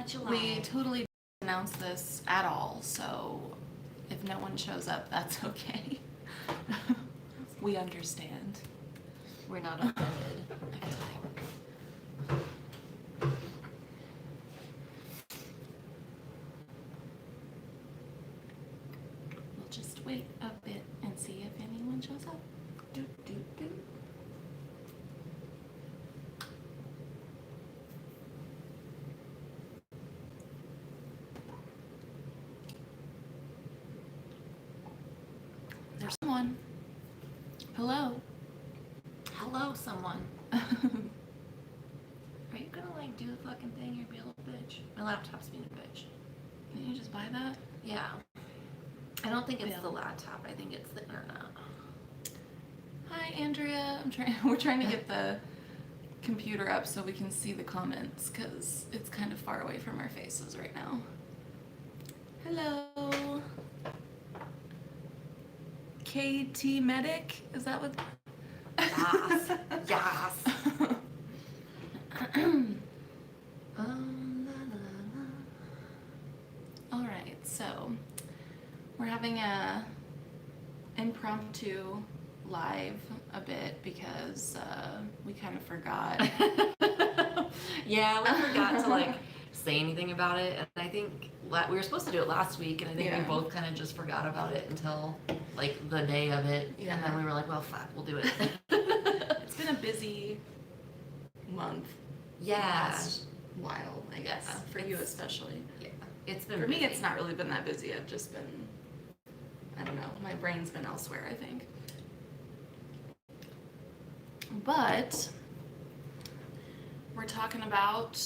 July. We totally didn't announce this at all, so if no one shows up, that's okay. We understand. We're not offended. We'll just wait a bit and see if anyone shows up. Do, do, do. There's someone. Hello. Hello, someone. Are you gonna like do the fucking thing, you be a little bitch? My laptop's being a bitch. Can you just buy that? Yeah. I don't think it's the laptop. I think it's the internet. Hi, Andrea. We're trying to get the computer up so we can see the comments because it's kind of far away from our faces right now. Hello. KT Medic? Is that what? Yes. Yes. All right, so we're having a impromptu live a bit because we kind of forgot. Yeah, we forgot to like say anything about it, and I think we were supposed to do it last week, and I think we both kind of just forgot about it until like the day of it, and then we were like, well, fuck, we'll do it. It's been a busy month. Yeah. Last while, I guess. Yeah, for you especially. Yeah. It's been For busy. me, it's not really been that busy. I've just been, I don't know, my brain's been elsewhere, I think. But we're talking about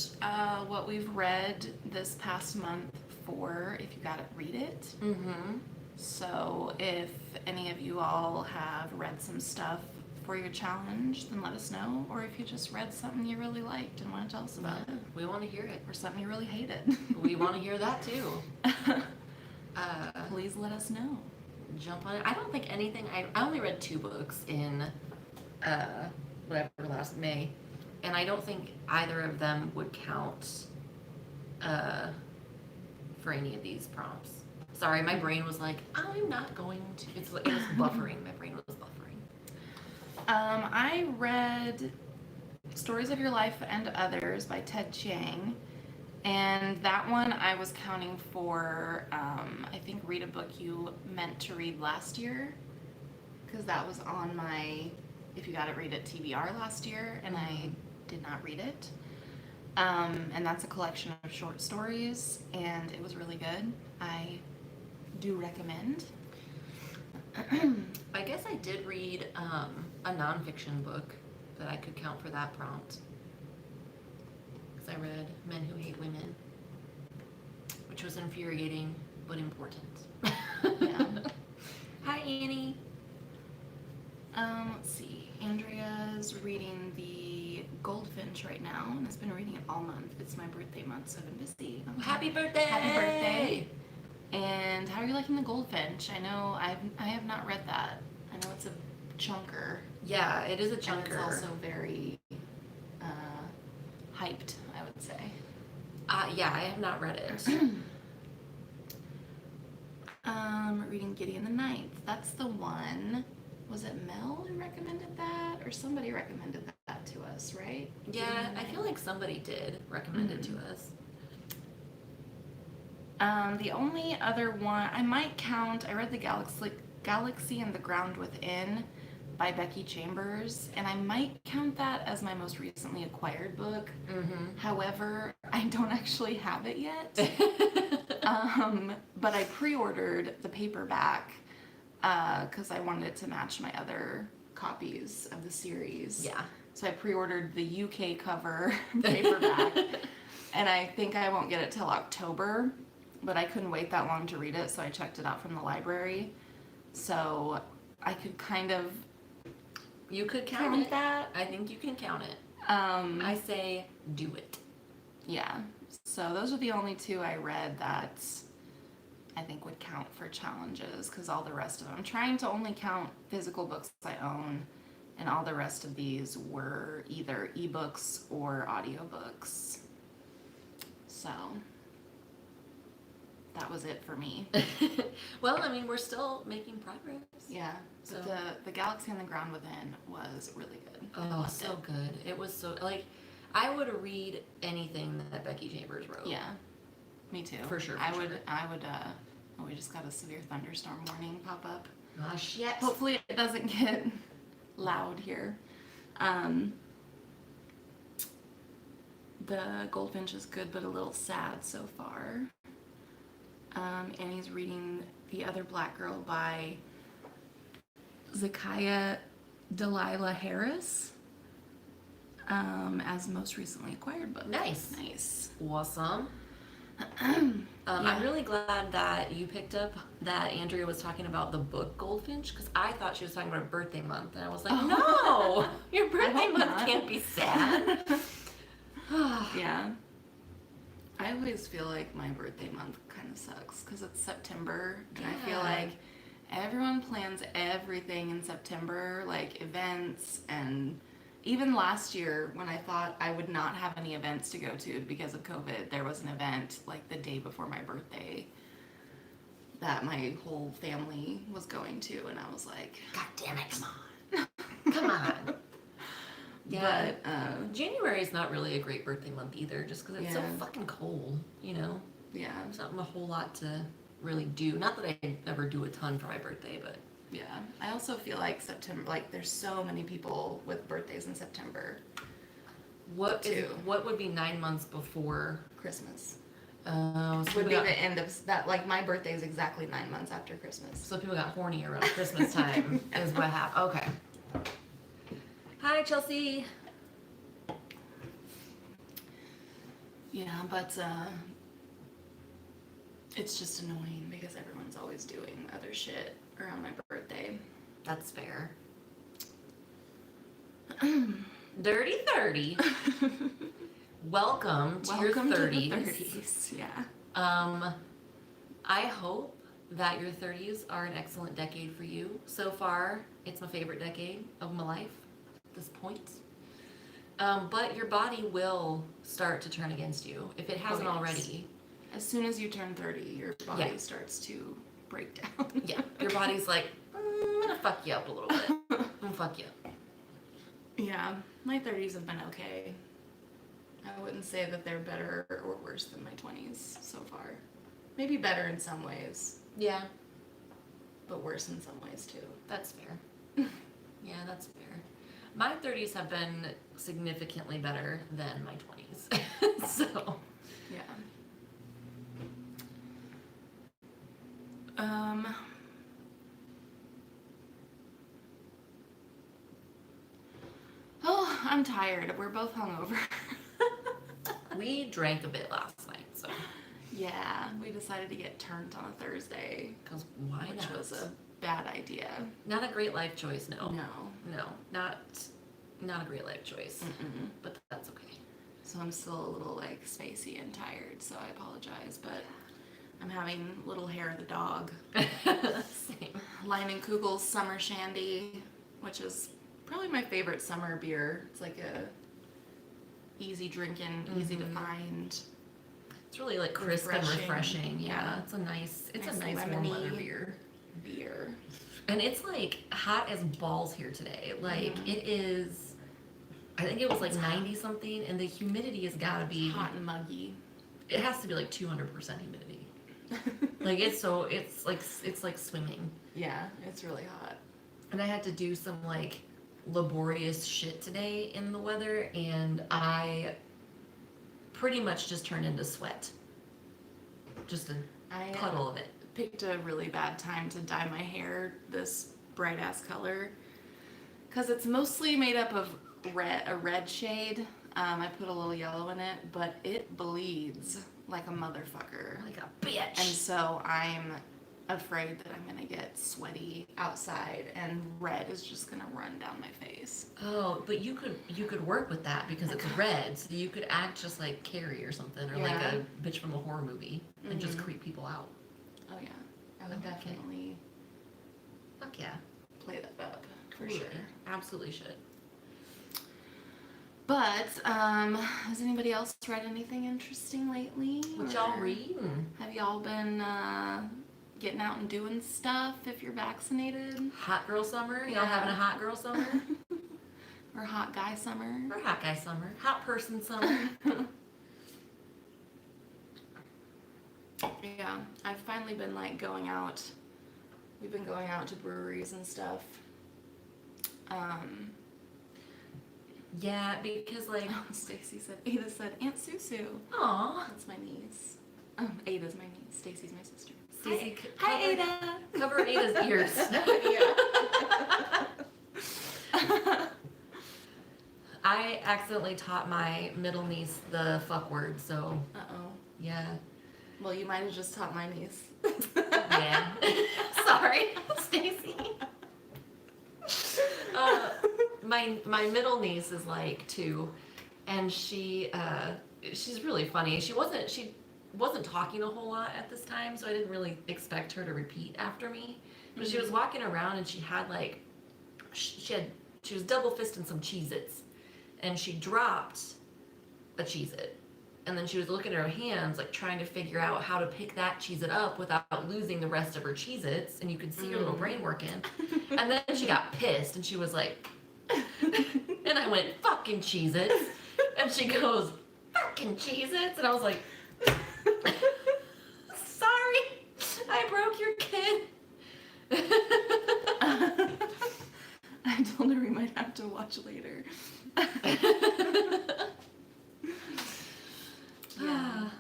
what we've read this past month for If You Gotta Read It. Mm-hmm. So if any of you all have read some stuff for your challenge, then let us know. Or if you just read something you really liked and want to tell us about it. We want to hear it. Or something you really hated. We want to hear that too. Please let us know. Jump on it. I don't think anything. I only read 2 books in whatever last May, and I don't think either of them would count for any of these prompts. Sorry, my brain was like, I'm not going to. It was buffering. My brain was buffering. I read Stories of Your Life and Others by Ted Chiang, and that one I was counting for, I think, read a book you meant to read last year, because that was on my If You Gotta Read It TBR last year, and I did not read it. And that's a collection of short stories, and it was really good. I do recommend. I guess I did read a nonfiction book that I could count for that prompt. Because I read Men Who Hate Women, which was infuriating but important. Yeah. Hi, Annie. Let's see. Andrea's reading the Goldfinch right now, and has been reading it all month. It's my birthday month, so I've been busy. Happy birthday! Happy birthday! And how are you liking the Goldfinch? I know I have not read that. I know it's a chunker. Yeah, it is a chunker. And it's also very hyped, I would say. Yeah, I have not read it. Reading Gideon the Ninth. That's the one. Was it Mel who recommended that? Or somebody recommended that to us, right? Yeah, I feel like somebody did recommend it to us. The only other one I might count, I read The Galaxy and the Ground Within by Becky Chambers, and I might count that as my most recently acquired book. Mm-hmm. However, I don't actually have it yet. But I pre-ordered the paperback because I wanted it to match my other copies of the series. Yeah. So I pre-ordered the UK cover paperback, and I think I won't get it till October, but I couldn't wait that long to read it, so I checked it out from the library. So I could kind of... You could count that. I think you can count it. I say do it. Yeah. So those are the only 2 I read that I think would count for challenges, because all the rest of them, I'm trying to only count physical books I own, and all the rest of these were either ebooks or audiobooks. So So that was it for me. Well, I mean, we're still making progress. Yeah. So The Galaxy on the Ground Within was really good. oh, so good. It was so like I would read anything that Becky Chambers wrote. Yeah. Me too. For sure. I would oh, we just got a severe thunderstorm warning pop up. Oh shit. Hopefully it doesn't get loud here. The Goldfinch is good but a little sad so far. And he's reading The Other Black Girl by Zakiya Delilah Harris, as most recently acquired book. Nice. Awesome. I'm Yeah. really glad that you picked up that Andrea was talking about the book Goldfinch, because I thought she was talking about her birthday month, and I was like, no, your birthday month not. can't be sad. Yeah. I always feel like my birthday month kind of sucks because it's September, and I feel Yeah. like everyone plans everything in September, like events, and even last year when I thought I would not have any events to go to because of COVID, there was an event like the day before my birthday that my whole family was going to, and I was like, God damn it, come on. Come on. Yeah, but January is not really a great birthday month either, just because it's so Yeah. fucking cold, you know? yeah, There's not a whole lot to really do. Not that I ever do a ton for my birthday, but yeah. I also feel like September, like there's so many people with birthdays in September. what Too. would be 9 months before? Christmas So would people be got, the end of that. Like my birthday is exactly 9 months after Christmas. so people got horny around Christmas time is what happened. Okay. Hi, Chelsea. Yeah, but it's just annoying because everyone's always doing other shit around my birthday. That's fair. Dirty 30. Welcome to your 30s. To the 30s. Yeah. I hope that your 30s are an excellent decade for you. So far, it's my favorite decade of my life at this point. But your body will start to turn against you if it hasn't yes. already. As soon as you turn 30, your body Yeah. starts to break down. Yeah, your body's like, I'm gonna fuck you up a little bit. I'm gonna fuck you up. Yeah, my 30s have been okay. I wouldn't say that they're better or worse than my 20s so far. Maybe better in some ways, Yeah, but worse in some ways too. that's fair. Yeah, that's fair. My 30s have been significantly better than my 20s. So, Yeah. Oh, I'm tired. We're both hungover. we drank a bit last night, so. Yeah, we decided to get turned on a Thursday, Because why which not? was a bad idea. Not a great life choice, no. No. No, not a great life choice. Mm-mm. But that's okay. So I'm still a little like spacey and tired, so I apologize, but I'm having little hair of the dog. Same. Lyman Kugel's Summer Shandy, which is probably my favorite summer beer. It's like a easy drinking, easy to find. It's really like crisp and refreshing. Yeah, Yeah. it's a nice Nice warm weather lemony beer. And it's like hot as balls here today. Like it is, I think it was like 90 something, and the humidity has got to be Hot and muggy. It has to be like 200% humidity. Like it's like swimming. Yeah, it's really hot. And I had to do some like laborious shit today in the weather, and I pretty much just turned into sweat. Just a puddle of it. Picked a really bad time to dye my hair this bright ass color because it's mostly made up of a red shade. I put a little yellow in it, but it bleeds like a motherfucker. Like a bitch. And so I'm afraid that I'm gonna get sweaty outside and red is just gonna run down my face. Oh, but you could work with that because it's red, so you could act just like Carrie or something, or like Yeah. a bitch from a horror movie, and just creep people out. Oh yeah, I would Okay. definitely Fuck yeah, play that up for totally. sure. Absolutely should. But has anybody else read anything interesting lately? y'all reading? Have y'all been getting out and doing stuff if you're vaccinated? Hot girl summer? Yeah. Y'all having a hot girl summer? Or hot guy summer? Or hot guy summer? Hot person summer? Yeah, I've finally been like going out. We've been going out to breweries and stuff. Yeah, because like Stacy said, Ada said, Aunt SueCee. aw. That's my niece. Ada's my niece. Stacy's my sister. Stacey, Hi, Ada. Cover Ada's ears. I accidentally taught my middle niece the fuck word, so Uh-oh. yeah. Well, you might have just taught my niece. Yeah. Sorry, Stacy. My middle niece is like 2, and she's really funny. She wasn't talking a whole lot at this time, so I didn't really expect her to repeat after me. But she was walking around, and she was double fisting some Cheez-Its, and she dropped a Cheez-It. And then she was looking at her hands, like trying to figure out how to pick that Cheez-It up without losing the rest of her Cheez-Its. And you could see her little brain working. And then she got pissed, and she was like, and I went, fucking Cheez-Its. And she goes, fucking Cheez-Its. And I was like, sorry, I broke your kid. I told her we might have to watch later. Yeah.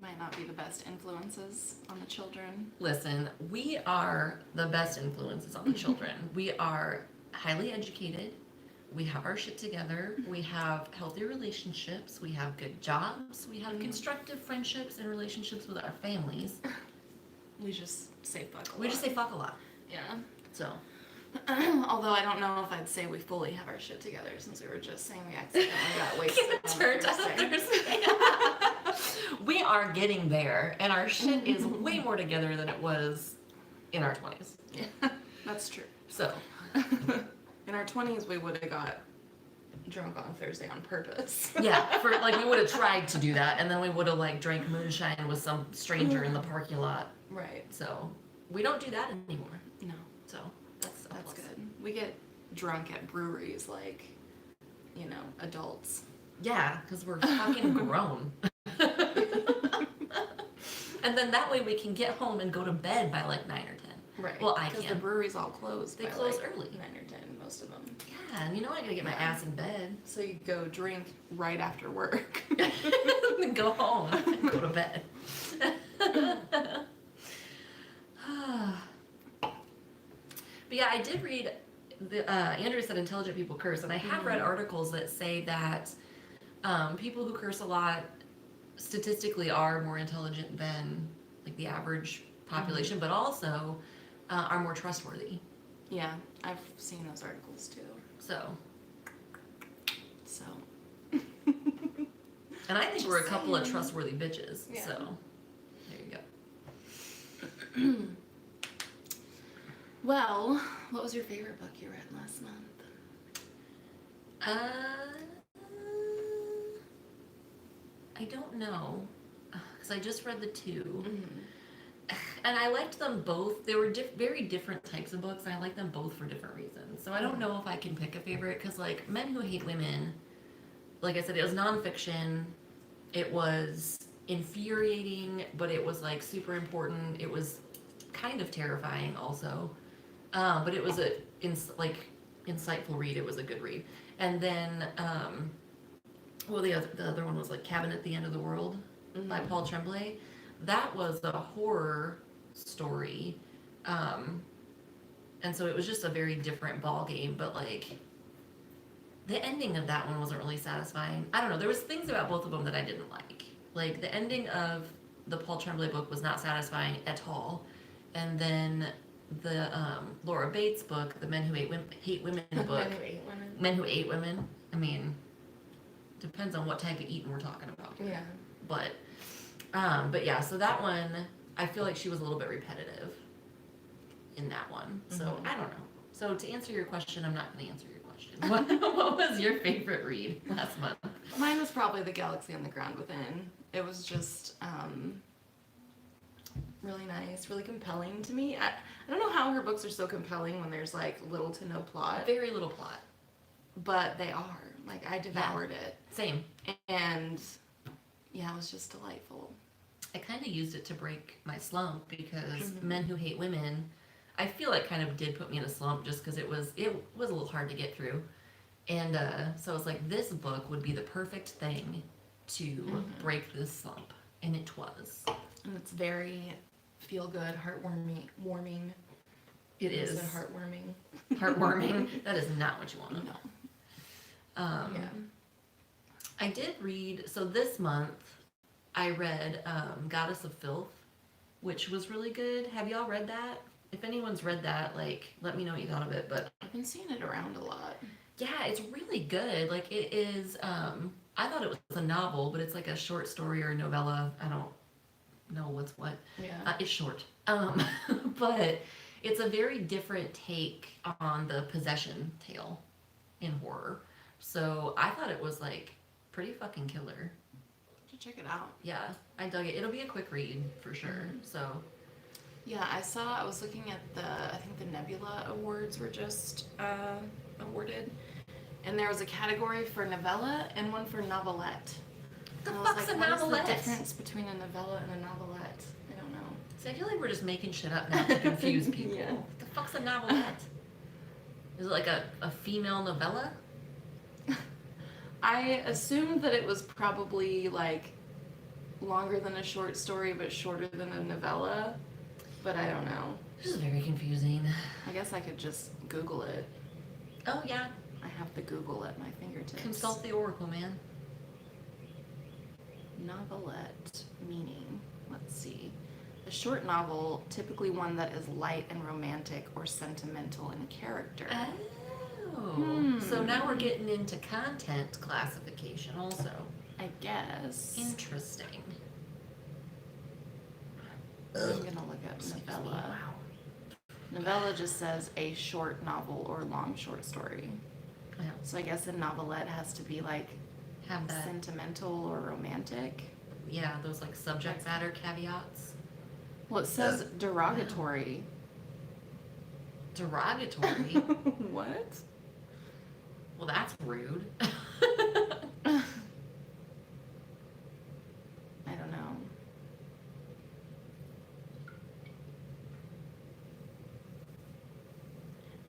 Might not be the best influences on the children. Listen, we are the best influences on the children. We are highly educated. We have our shit together. We have healthy relationships. We have good jobs. We have constructive friendships and relationships with our families. We just say fuck a lot. We just say fuck a lot. Yeah. So. Although I don't know if I'd say we fully have our shit together since we were just saying we accidentally got wasted. Turned We are getting there, and our shit is way more together than it was in our 20s. Yeah, that's true. So. In our 20s, we would have got drunk on Thursday on purpose. Yeah, we would have tried to do that, and then we would have drank moonshine with some stranger in the parking lot. Right. So we don't do that anymore. No. So that's good. We get drunk at breweries adults. Yeah, because we're fucking grown. And then that way we can get home and go to bed by 9 or 10. Right. Well, I can. Because the breweries all close. They close early. 9 or 10, most of them. Yeah, and I gotta get my ass in bed. So you go drink right after work. Then go home and go to bed. But yeah, I did read, Andrew said intelligent people curse, and I have read articles that say that people who curse a lot statistically are more intelligent than the average population, but also are more trustworthy. Yeah, I've seen those articles too. So. And I think we're a couple of trustworthy bitches, yeah. So there you go. Well, what was your favorite book you read last month? I don't know, because I just read the 2, and I liked them both. They were very different types of books, and I liked them both for different reasons. So I don't know if I can pick a favorite, because Men Who Hate Women, like I said, it was nonfiction. It was infuriating, but it was super important. It was kind of terrifying also, but it was insightful read. It was a good read. And then the other one was Cabin at the End of the World by Paul Tremblay. That was a horror story, and so it was just a very different ball game. But the ending of that one wasn't really satisfying. I don't know. There was things about both of them that I didn't like. The ending of the Paul Tremblay book was not satisfying at all, and then the Laura Bates book, the Men Who Hate Women book. Men Who Ate Women. I mean, depends on what type of eating we're talking about. Yeah. But yeah, so that one, I feel like she was a little bit repetitive in that one. So I don't know. So to answer your question, I'm not going to answer your question. What was your favorite read last month? Mine was probably The Galaxy on the Ground Within. It was just really nice, really compelling to me. I don't know how her books are so compelling when there's like little to no plot. Very little plot. But they are. Like, I devoured it. Same. And yeah, it was just delightful. I kind of used it to break my slump because Men Who Hate Women, I feel like kind of did put me in a slump just because it was a little hard to get through. And so I was like, this book would be the perfect thing to break this slump. And it was. And it's very feel-good, warming. It is. Heartwarming. Heartwarming. That is not what you want. No. Yeah. I did read, so this month I read Goddess of Filth, which was really good. Have y'all read that? If anyone's read that, like, let me know what you thought of it. But I've been seeing it around a lot. yeah, it's really good. Like, it is, I thought it was a novel, but it's like a short story or novella. I don't know what's what. Yeah. It's short. But it's a very different take on the possession tale in horror. So I thought it was like pretty fucking killer. Should check it out. Yeah, I dug it. It'll be a quick read for sure. So yeah, I was looking at I think the Nebula Awards were just awarded. And there was a category for novella and one for novelette. The and fuck's a novelette? What is the difference between a novella and a novelette? I don't know. So I feel like we're just making shit up now to confuse people. Yeah. What the fuck's a novelette? Is it like a female novella? I assumed that it was probably like longer than a short story but shorter than a novella, but I don't know. This is very confusing. I guess I could just Google it. Oh yeah. I have the Google at my fingertips. Consult the oracle, man. Novelette meaning. Let's see. A short novel, typically one that is light and romantic or sentimental in character. Oh. So now we're getting into content classification also. I guess. Interesting. I'm gonna look up novella. Wow. Novella just says a short novel or long short story. Yeah. So I guess a novelette has to be like Have that. sentimental or romantic. Yeah, those like subject matter caveats. Well, it says derogatory. Derogatory? What? Well, that's rude. I don't know.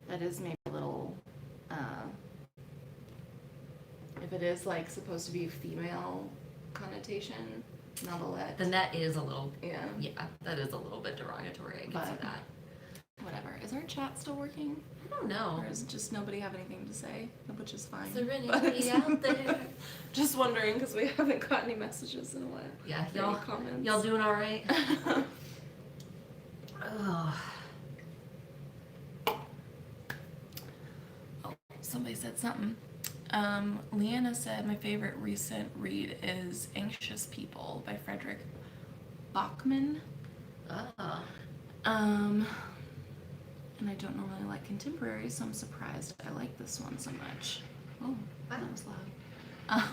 That is maybe a little, if it is like supposed to be a female connotation, novelette. Then that is a little, Yeah. yeah, that is a little bit derogatory. I can see But- that. Whatever. Is our chat still working? I don't know. Or is just nobody have anything to say? Which is fine. Is there But- anybody out there? Just wondering because we haven't got any messages in a while. Yeah, Any y'all, comments? y'all doing all right? Oh, Oh, somebody said something. Leanna said my favorite recent read is Anxious People by Frederick Bachman. ah, And I don't normally like contemporary, so I'm surprised I like this one so much. Oh, that was loud.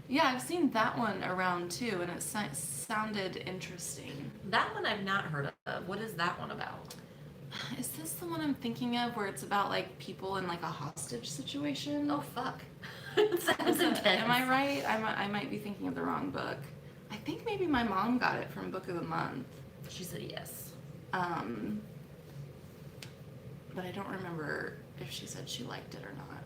Yeah, I've seen that one around too, and it sounded interesting. that one I've not heard of. What is that one about? Is this the one I'm thinking of where it's about like people in like a hostage situation? Oh fuck. Sounds intense. Am I right? I might be thinking of the wrong book. I think maybe my mom got it from Book of the Month. She said yes. But I don't remember if she said she liked it or not.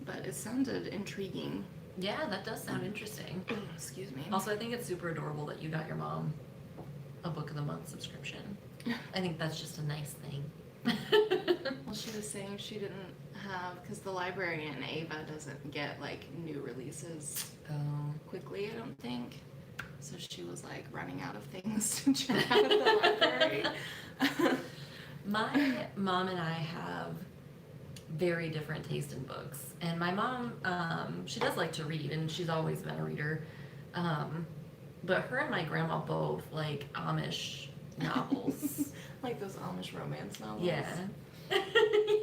But it sounded intriguing. Yeah, that does sound interesting. Excuse me. Also, I think it's super adorable that you got your mom a Book of the Month subscription. I think that's just a nice thing. Well, she was saying she didn't have, because the librarian Ava doesn't get like new releases Oh. quickly, I don't think. So she was like running out of things to check out at the library. My mom and I have very different taste in books. And my mom, she does like to read, and she's always been a reader. But her and my grandma both like Amish novels. Like those Amish romance novels. Yeah.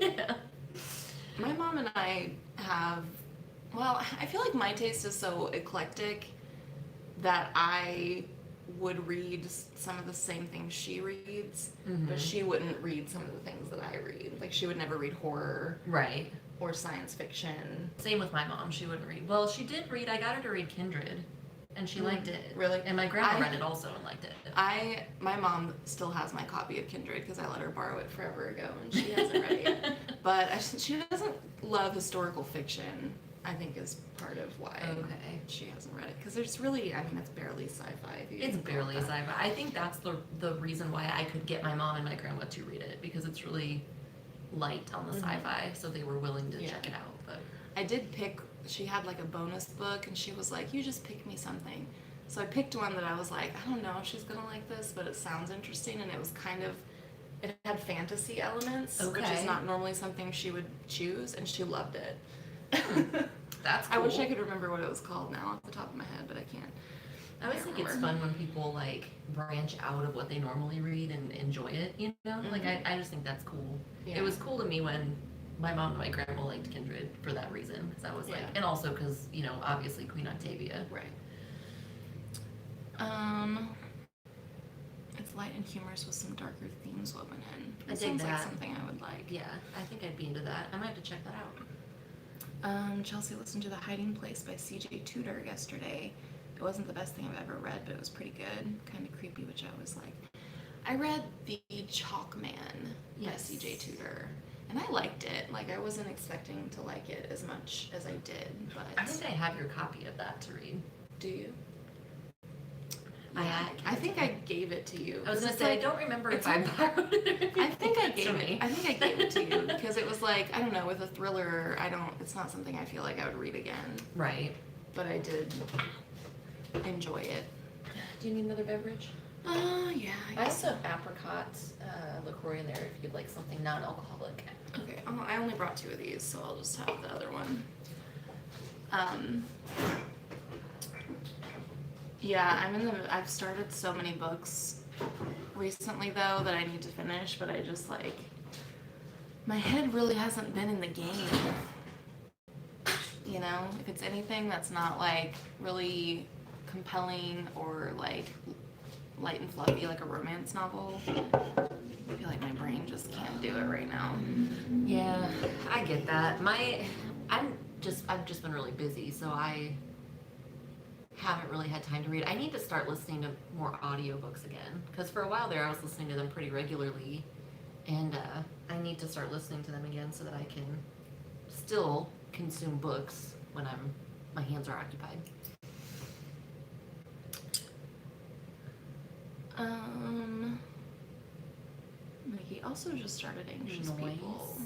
Yeah. My mom and I have Well, I feel like my taste is so eclectic that I would read some of the same things she reads, but she wouldn't read some of the things that I read. Like, she would never read horror. Right. Or science fiction. Same with my mom. She wouldn't read. Well, she did read. I got her to read Kindred, and she liked it. Really? And my grandma read it also and liked it. My mom still has my copy of Kindred because I let her borrow it forever ago, and she hasn't read it yet. But she doesn't love historical fiction. I think is part of why she hasn't read it, because there's really, I mean, it's barely sci-fi. It's barely sci-fi. I think that's the reason why I could get my mom and my grandma to read it, because it's really light on the sci-fi, so they were willing to check it out. But I did pick. She had like a bonus book, and she was like, "You just pick me something." So I picked one that I was like, I don't know if she's gonna like this, but it sounds interesting, and it was kind of. It had fantasy elements, which is not normally something she would choose, and she loved it. That's cool. I wish I could remember what it was called now off the top of my head, but I can't. I always think it's fun when people like branch out of what they normally read and enjoy it, you know? Like I just think that's cool. Yeah. It was cool to me when my mom and my grandma liked Kindred for that reason, because I was like, and also because, you know, obviously Queen Octavia. Right. It's light and humorous with some darker themes woven in. It sounds like something I would like. Yeah, I think I'd be into that. I might have to check that out. Chelsea listened to The Hiding Place by C.J. Tudor yesterday. It wasn't the best thing I've ever read, but it was pretty good. Kind of creepy, which I always like. I read The Chalk Man by C.J. Tudor, and I liked it. Like, I wasn't expecting to like it as much as I did, but... I think I have your copy of that to read. Do you? Yeah, I think I gave it to you. I was gonna say, I don't remember if I borrowed it. I think I gave it to you because it was like, I don't know, with a thriller, it's not something I feel like I would read again. Right. But I did enjoy it. Do you need another beverage? Yeah. I also have apricot liqueur in there if you'd like something non-alcoholic. Okay, I only brought 2 of these, so I'll just have the other one. Yeah, I've started so many books recently though that I need to finish, but I just like, my head really hasn't been in the game. You know, if it's anything that's not like really compelling or like light and fluffy, like a romance novel, I feel like my brain just can't do it right now. Yeah, I get that. I've just been really busy, so I haven't really had time to read. I need to start listening to more audiobooks again, because for a while there I was listening to them pretty regularly, and I need to start listening to them again so that I can still consume books when my hands are occupied. He also just started Anxious People.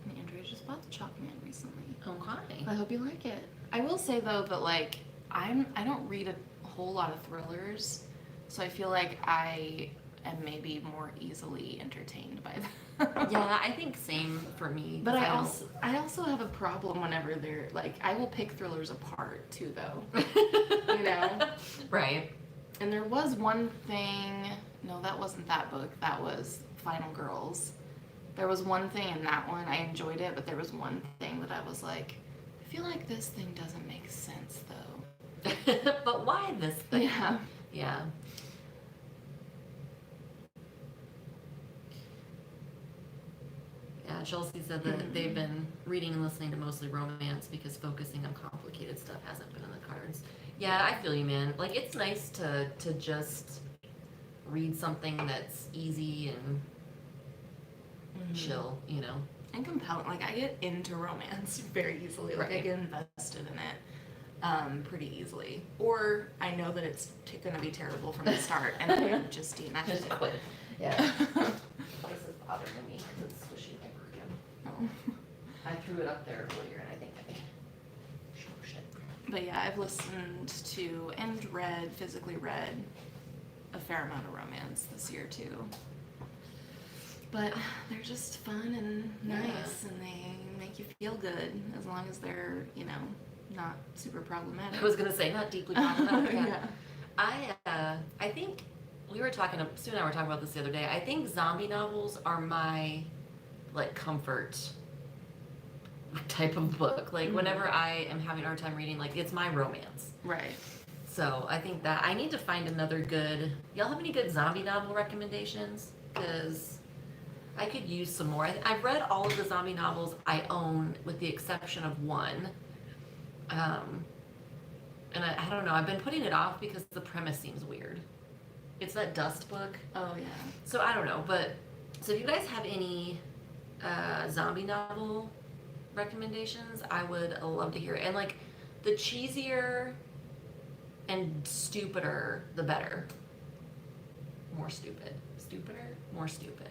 And Andrea just bought The Chalk Man recently. Okay. I hope you like it. I will say though that like I don't read a whole lot of thrillers, so I feel like I am maybe more easily entertained by them. Yeah, I think same for me. But I also have a problem whenever they're like, I will pick thrillers apart too though. You know? Right. And there was one thing, no, that wasn't that book, that was Final Girls. There was one thing in that one, I enjoyed it, but there was one thing that I was like, I feel like this thing doesn't make sense though. But why this thing? Yeah. Yeah. Yeah, Chelsea said that they've been reading and listening to mostly romance because focusing on complicated stuff hasn't been in the cards. Yeah, I feel you, man. Like, it's nice to just read something that's easy and chill, you know? And compelling. Like, I get into romance very easily. Like, I get invested in it pretty easily. Or I know that it's going to be terrible from the start, and I just dematch it. Quit. Yeah. This is bothering me because it's squishy paper again. Oh. I threw it up there earlier, and I think I shit. But yeah, I've listened to and physically read a fair amount of romance this year too. But they're just fun and nice, and they make you feel good as long as they're, you know, not super problematic. I was gonna say not deeply problematic. Yeah. I think Sue and I were talking about this the other day. I think zombie novels are my like comfort type of book. Like whenever I am having a hard time reading, like it's my romance. Right. So I think that I need to find another good. Y'all have any good zombie novel recommendations? Because I could use some more. I've read all of the zombie novels I own, with the exception of one. And I don't know. I've been putting it off because the premise seems weird. It's that Dust book. Oh yeah. So I don't know, but so if you guys have any zombie novel recommendations, I would love to hear it. And like the cheesier and stupider, the better. More stupid. Stupider? More stupid.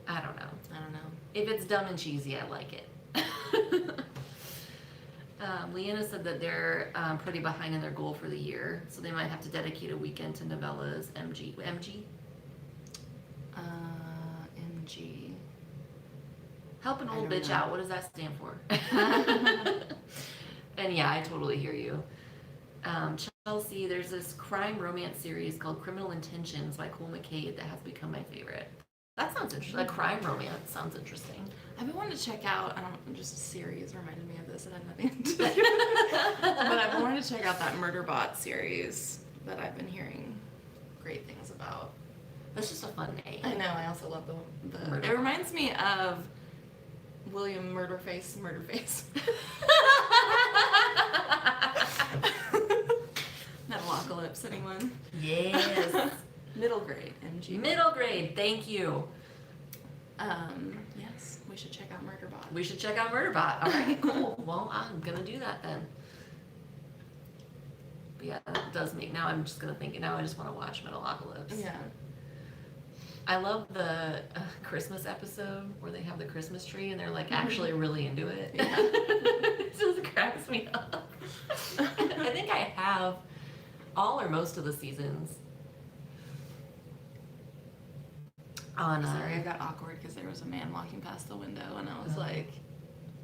I don't know. If it's dumb and cheesy, I like it. Leanna said that they're pretty behind in their goal for the year, so they might have to dedicate a weekend to novellas. MG? MG. Help an old bitch out. What does that stand for? And yeah, I totally hear you. Chelsea, there's this crime romance series called Criminal Intentions by Cole McCade that has become my favorite. That sounds interesting. A crime romance sounds interesting. I've been wanting to check out, just a series reminded me of this and I'm nothing to do. But I've been wanting to check out that Murderbot series that I've been hearing great things about. That's just a fun name. I know, I also love the Murderbot. it reminds me of William Murderface. Metalocalypse, anyone? Yes. Middle grade, MG. Middle grade, thank you. Yes, we should check out Murderbot. We should check out Murderbot. All right, cool. Well, I'm gonna do that then. But yeah, that does make. Now I'm just gonna think. Now I just want to watch Metalocalypse. Yeah. I love the Christmas episode where they have the Christmas tree and they're like actually really into it. Yeah. It just cracks me up. I think I have all or most of the seasons. Sorry, I got awkward because there was a man walking past the window and I was like,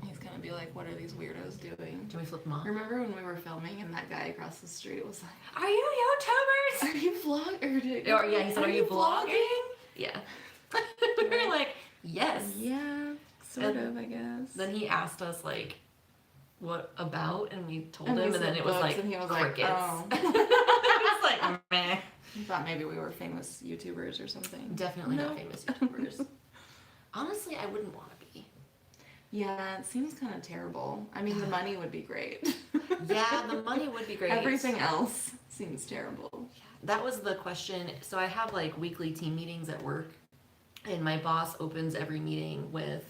he's gonna be like, what are these weirdos doing? Can we flip them off? Remember when we were filming and that guy across the street was like, Are you YouTubers? are you vlogging? Or yeah, he said, are you vlogging? Yeah. We were like, yes. Yeah, sort of, I guess. Then he asked us like, what about? And we told And we him, and said then it was books, like and he was crickets. like, oh. It was like, meh. I thought maybe we were famous YouTubers or something. Definitely No. not famous YouTubers. Honestly, I wouldn't want to be. Yeah, it seems kind of terrible. I mean, the money would be great. Yeah, the money would be great. Everything else seems terrible. That was the question. So I have like weekly team meetings at work, and my boss opens every meeting with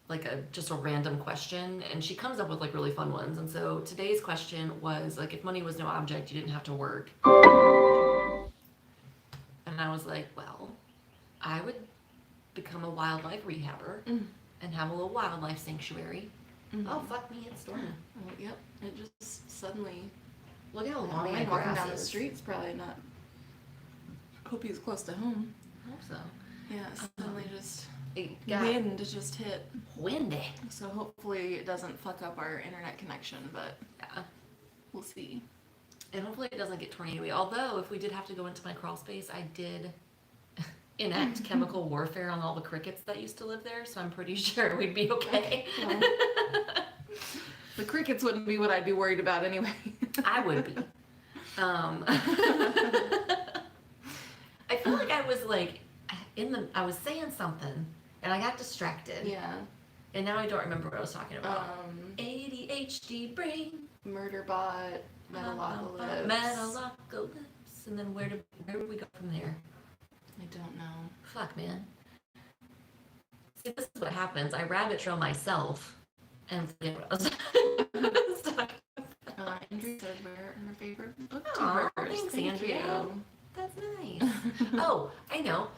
like just a random question, and she comes up with like really fun ones. And so today's question was like, if money was no object, you didn't have to work. And I was like, well, I would become a wildlife rehabber and have a little wildlife sanctuary. Oh, fuck me, it's storming. Oh, yep. It just suddenly. Look how long my walking grass down the is. street's probably not. Hope he's close to home. I hope so. Yeah, it suddenly just. It got Wind just hit. windy. So hopefully it doesn't fuck up our internet connection, but Yeah. we'll see. And hopefully it doesn't get tornado-y. Although, if we did have to go into my crawl space, I did enact chemical warfare on all the crickets that used to live there, so I'm pretty sure we'd be okay. Well, the crickets wouldn't be what I'd be worried about anyway. I would be. I feel like I was like, I was saying something, and I got distracted. Yeah. And now I don't remember what I was talking about. ADHD brain. Murderbot, Metalocalypse. Metalocalypse. And then where did we go from there? I don't know. Fuck, man. See, this is what happens. I rabbit trail myself and forget what I was talking about. Andrea said we're her favorite Aw, booktubers. thanks, Thank Andrea. you. That's nice. Oh, I know.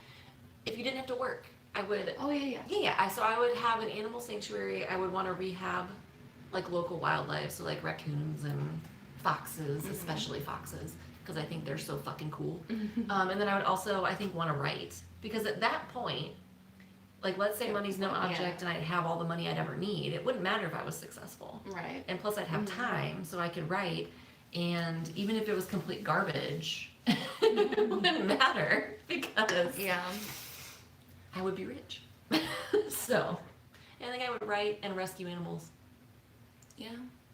If you didn't have to work, I would. Oh, yeah. Yeah. So I would have an animal sanctuary. I would want to rehab like local wildlife, so like raccoons and foxes, especially foxes, because I think they're so fucking cool. And then I would also, I think, want to write, because at that point, like let's say money's no object and I'd have all the money I'd ever need, it wouldn't matter if I was successful. Right. And plus I'd have time, so I could write, and even if it was complete garbage, it wouldn't matter, because Yeah. I would be rich. So, I think I would write and rescue animals. Yeah.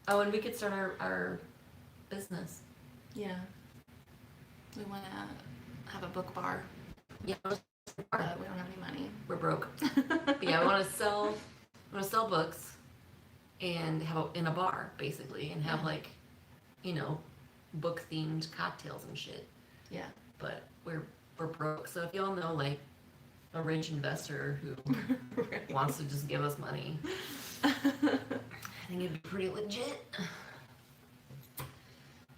Oh, and we could start our business. Yeah. We want to have a book bar. Yeah, But we don't have any money. we're broke. But yeah, we want to sell books and have in a bar basically, and have like, book themed cocktails and shit. Yeah. But we're broke. So if y'all know like a rich investor who Right. wants to just give us money, I think it'd be pretty legit.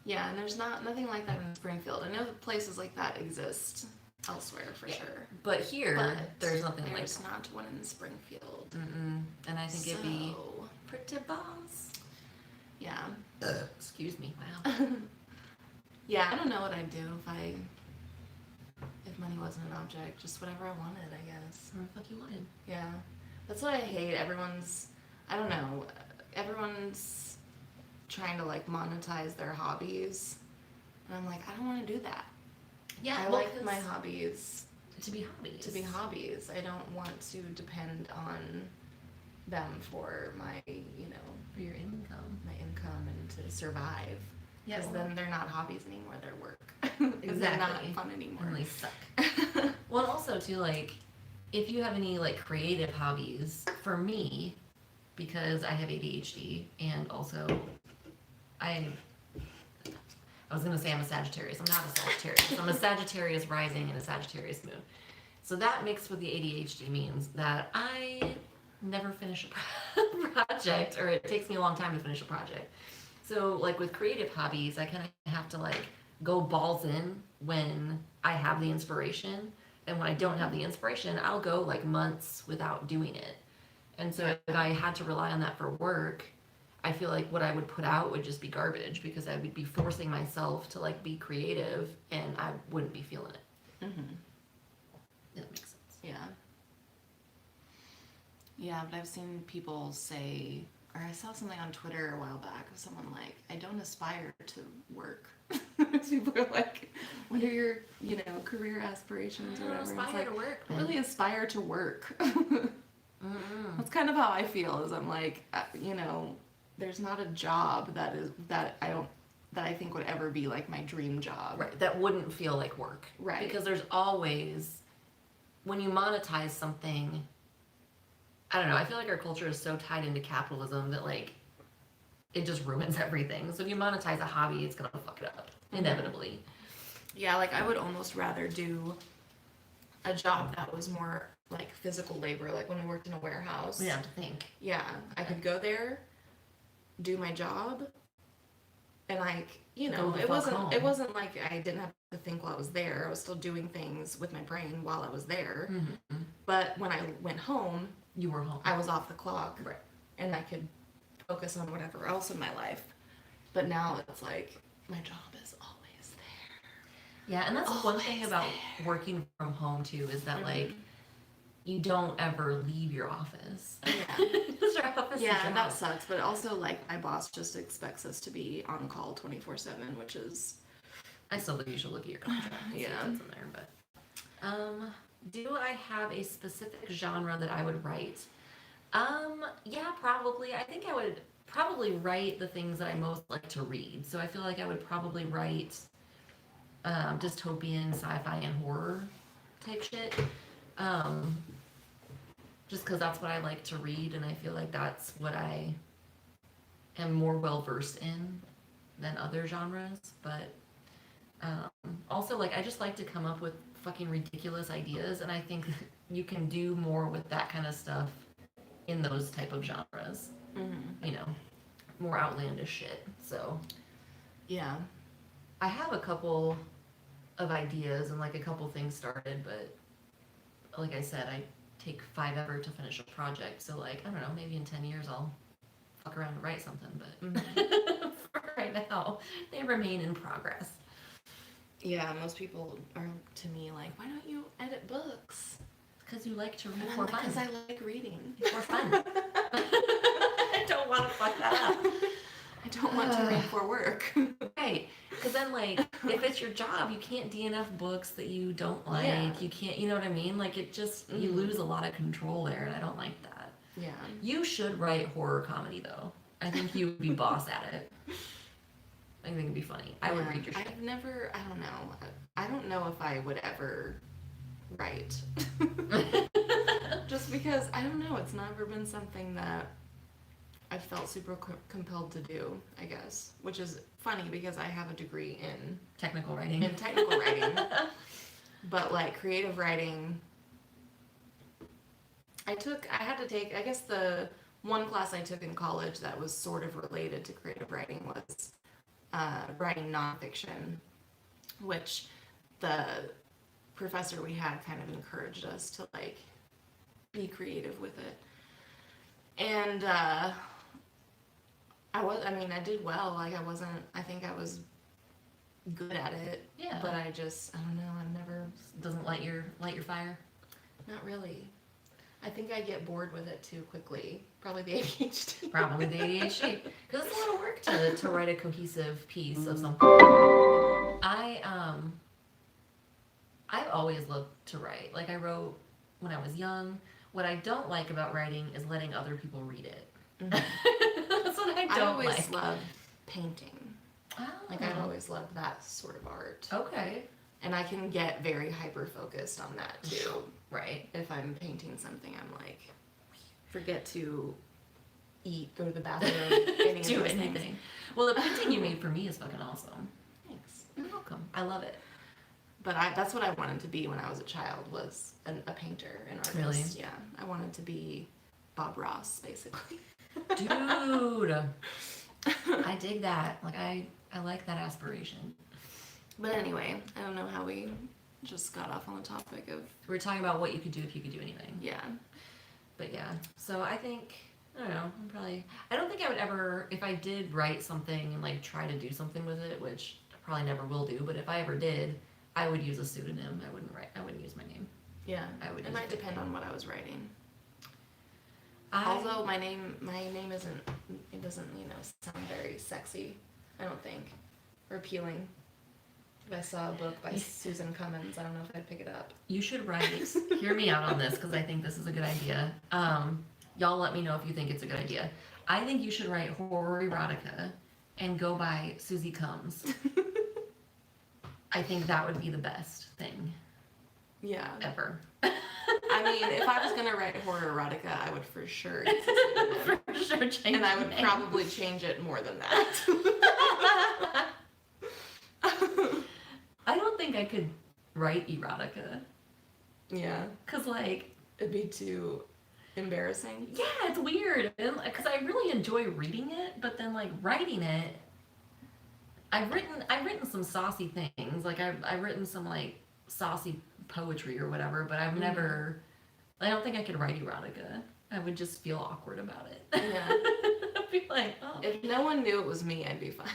Yeah, and there's nothing like that in Springfield. I know places like that exist elsewhere for sure. But here, But there's nothing like there's not one in Springfield. And I think it'd be So, pretty boss. yeah. Excuse me. Wow. Yeah, I don't know what I'd do if money wasn't an object. Just whatever I wanted, I guess. What the fuck you wanted? Yeah. That's what I hate. Everyone's trying to like monetize their hobbies. And I'm like, I don't want to do that. Yeah, I like my hobbies to be hobbies. to be hobbies. I don't want to depend on them for my, For your income. my income and to survive. Yeah, Because then they're not hobbies anymore, they're work. Exactly. They're not fun anymore. And they suck. Well, and also too, like, if you have any like creative hobbies, for me, because I have ADHD and also I was gonna say I'm a Sagittarius. I'm not a Sagittarius. I'm a Sagittarius rising and a Sagittarius moon. So that mixed with the ADHD means that I never finish a project, or it takes me a long time to finish a project. So like with creative hobbies, I kind of have to like go balls in when I have the inspiration, and when I don't have the inspiration, I'll go like months without doing it. And so if I had to rely on that for work, I feel like what I would put out would just be garbage, because I would be forcing myself to like be creative and I wouldn't be feeling it. Mm-hmm. That makes sense. Yeah. Yeah, but I've seen people say, or I saw something on Twitter a while back of someone like, I don't aspire to work. People are like, what are your, career aspirations or I don't whatever? aspire It's to like, work, I man. really aspire to work. Mm-mm. That's kind of how I feel, is I'm like, there's not a job that I think would ever be like my dream job. Right, that wouldn't feel like work. Right. Because there's always, when you monetize something, I don't know, I feel like our culture is so tied into capitalism that like, it just ruins everything. So if you monetize a hobby, it's gonna fuck it up, inevitably. Yeah, like I would almost rather do a job that was more like physical labor, like when we worked in a warehouse. We have to think. Yeah, I could go there, do my job, and like, Go the it fuck home. wasn't like I didn't have to think while I was there. I was still doing things with my brain while I was there. Mm-hmm. But when I went home, You were home. I was off the clock. Right. And I could focus on whatever else in my life. But now it's like my job is always there. Yeah, and that's one thing Always about working from home too, is that like, you don't ever leave your office. Yeah. Your office is your Yeah, that house. sucks. But also, like, my boss just expects us to be on call 24/7, which is. I still think you should look at your contract and see if Yeah. it's in there, but do I have a specific genre that I would write? Yeah, probably. I think I would probably write the things that I most like to read. So I feel like I would probably write dystopian, sci-fi, and horror type shit. Just because that's what I like to read, and I feel like that's what I am more well versed in than other genres. But also, like, I just like to come up with fucking ridiculous ideas, and I think you can do more with that kind of stuff in those type of genres. Mm-hmm. More outlandish shit. So Yeah. I have a couple of ideas and like a couple things started, but like I said, I take 5 ever to finish a project. So like, I don't know, maybe in 10 years I'll fuck around and write something, but for right now, they remain in progress. Yeah, most people are to me like, why don't you edit books? Because you like to read And I'm for like, fun. because I like reading. For fun. I don't want to fuck that up. I don't want to read for work. Right. Because then, like, if it's your job, you can't DNF books that you don't like. Yeah. You can't, you know what I mean? Like, it just, you lose a lot of control there, and I don't like that. Yeah. You should write horror comedy, though. I think you would be boss at it. I think it'd be funny. I would read your shit. I don't know if I would ever write. Just because, I don't know, it's never been something that I felt super compelled to do, I guess. Which is funny because I have a degree in technical writing. But like creative writing, I had to take, I guess the one class I took in college that was sort of related to creative writing was writing nonfiction, which the professor we had kind of encouraged us to like be creative with it. And I did well. Like I think I was good at it. Yeah. But I don't know, I've never... Doesn't light your fire? Not really. I think I get bored with it too quickly. Probably the ADHD. Probably the ADHD. Because it's a lot of work to write a cohesive piece of something. I've always loved to write. Like, I wrote when I was young. What I don't like about writing is letting other people read it. Mm-hmm. That's what I always like. Loved painting. Oh. Like, I've always loved that sort of art. Okay. And I can get very hyper-focused on that, too. Right. If I'm painting something, I'm like, forget to eat, go to the bathroom, do anything. Things. Well, the painting you made for me is fucking awesome. Thanks. You're welcome. I love it. But that's what I wanted to be when I was a child, was a painter, an artist. Really? Yeah. I wanted to be Bob Ross, basically. Dude. I dig that. Like, I like that aspiration. But anyway, I don't know how we just got off on the topic of... We're talking about what you could do if you could do anything. Yeah. But yeah, so I think, I don't know, I don't think I would ever, if I did write something and like try to do something with it, which I probably never will do, but if I ever did, I would use a pseudonym. I wouldn't use my name. Yeah. It might depend on what I was writing. Although my name doesn't, sound very sexy, I don't think, or appealing. If I saw a book by Susan Cummins, I don't know if I'd pick it up. You should write, hear me out on this, because I think this is a good idea. Y'all let me know if you think it's a good idea. I think you should write horror erotica and go by SueCee Comes. I think that would be the best thing. Yeah. Ever. I mean, if I was going to write horror erotica, I would for sure use a for sure change and I would probably change it more than that. I don't think I could write erotica. Yeah. Because, like... It'd be too embarrassing. Yeah, it's weird. Because I really enjoy reading it, but then, like, writing it... I've written some saucy things. Like, I've written some, like, saucy poetry or whatever, but I've never... I don't think I could write erotica. I would just feel awkward about it. Yeah. I'd be like, oh. If no one knew it was me, I'd be fine.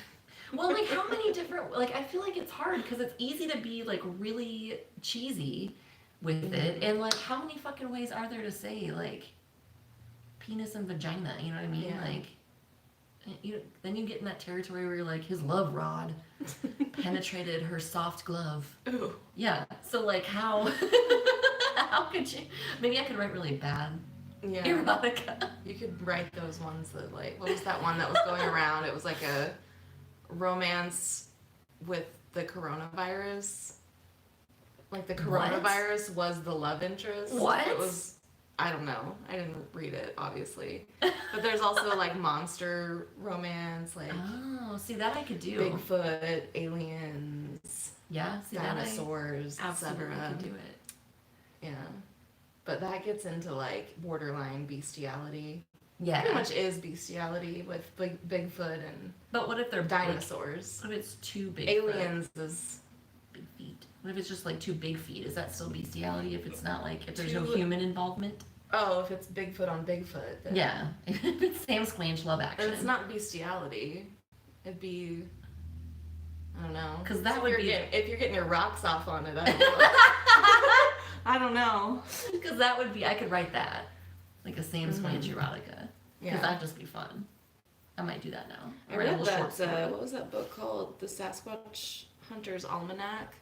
Well, like, how many different, like, I feel like it's hard because it's easy to be, like, really cheesy with it. And, like, how many fucking ways are there to say, like, penis and vagina? You know what I mean? Yeah. Like, then you get in that territory where you're like, his love rod penetrated her soft glove. Ooh. Yeah. So, like, how could you, maybe I could write really bad erotica. You could write those ones that, like, what was that one that was going around? It was like a romance with the coronavirus. Like, the coronavirus was the love interest. What? It was, I don't know. I didn't read it, obviously. But there's also, like, monster romance, like... Oh, see, that I could do. Bigfoot, aliens... Yeah, see, dinosaurs, etc. I could do it. Yeah. But that gets into, like, borderline bestiality. Yeah. Pretty much is bestiality with Bigfoot and... But what if they're dinosaurs? What if it's too big? Aliens is... Big feet. What if it's just, like, too big feet? Is that still bestiality if it's not, like, if there's no human involvement? Oh, if it's Bigfoot on Bigfoot. Then... Yeah. If it's Sam Squanch love action. It's not bestiality. It'd be... I don't know. Because that would be... if you're getting your rocks off on it, I don't know. I don't know. Because that would be... I could write that. Like a Sam Squanch erotica. Yeah. Because that'd just be fun. I might do that now. I read that, what was that book called? The Sasquatch Hunter's Almanac.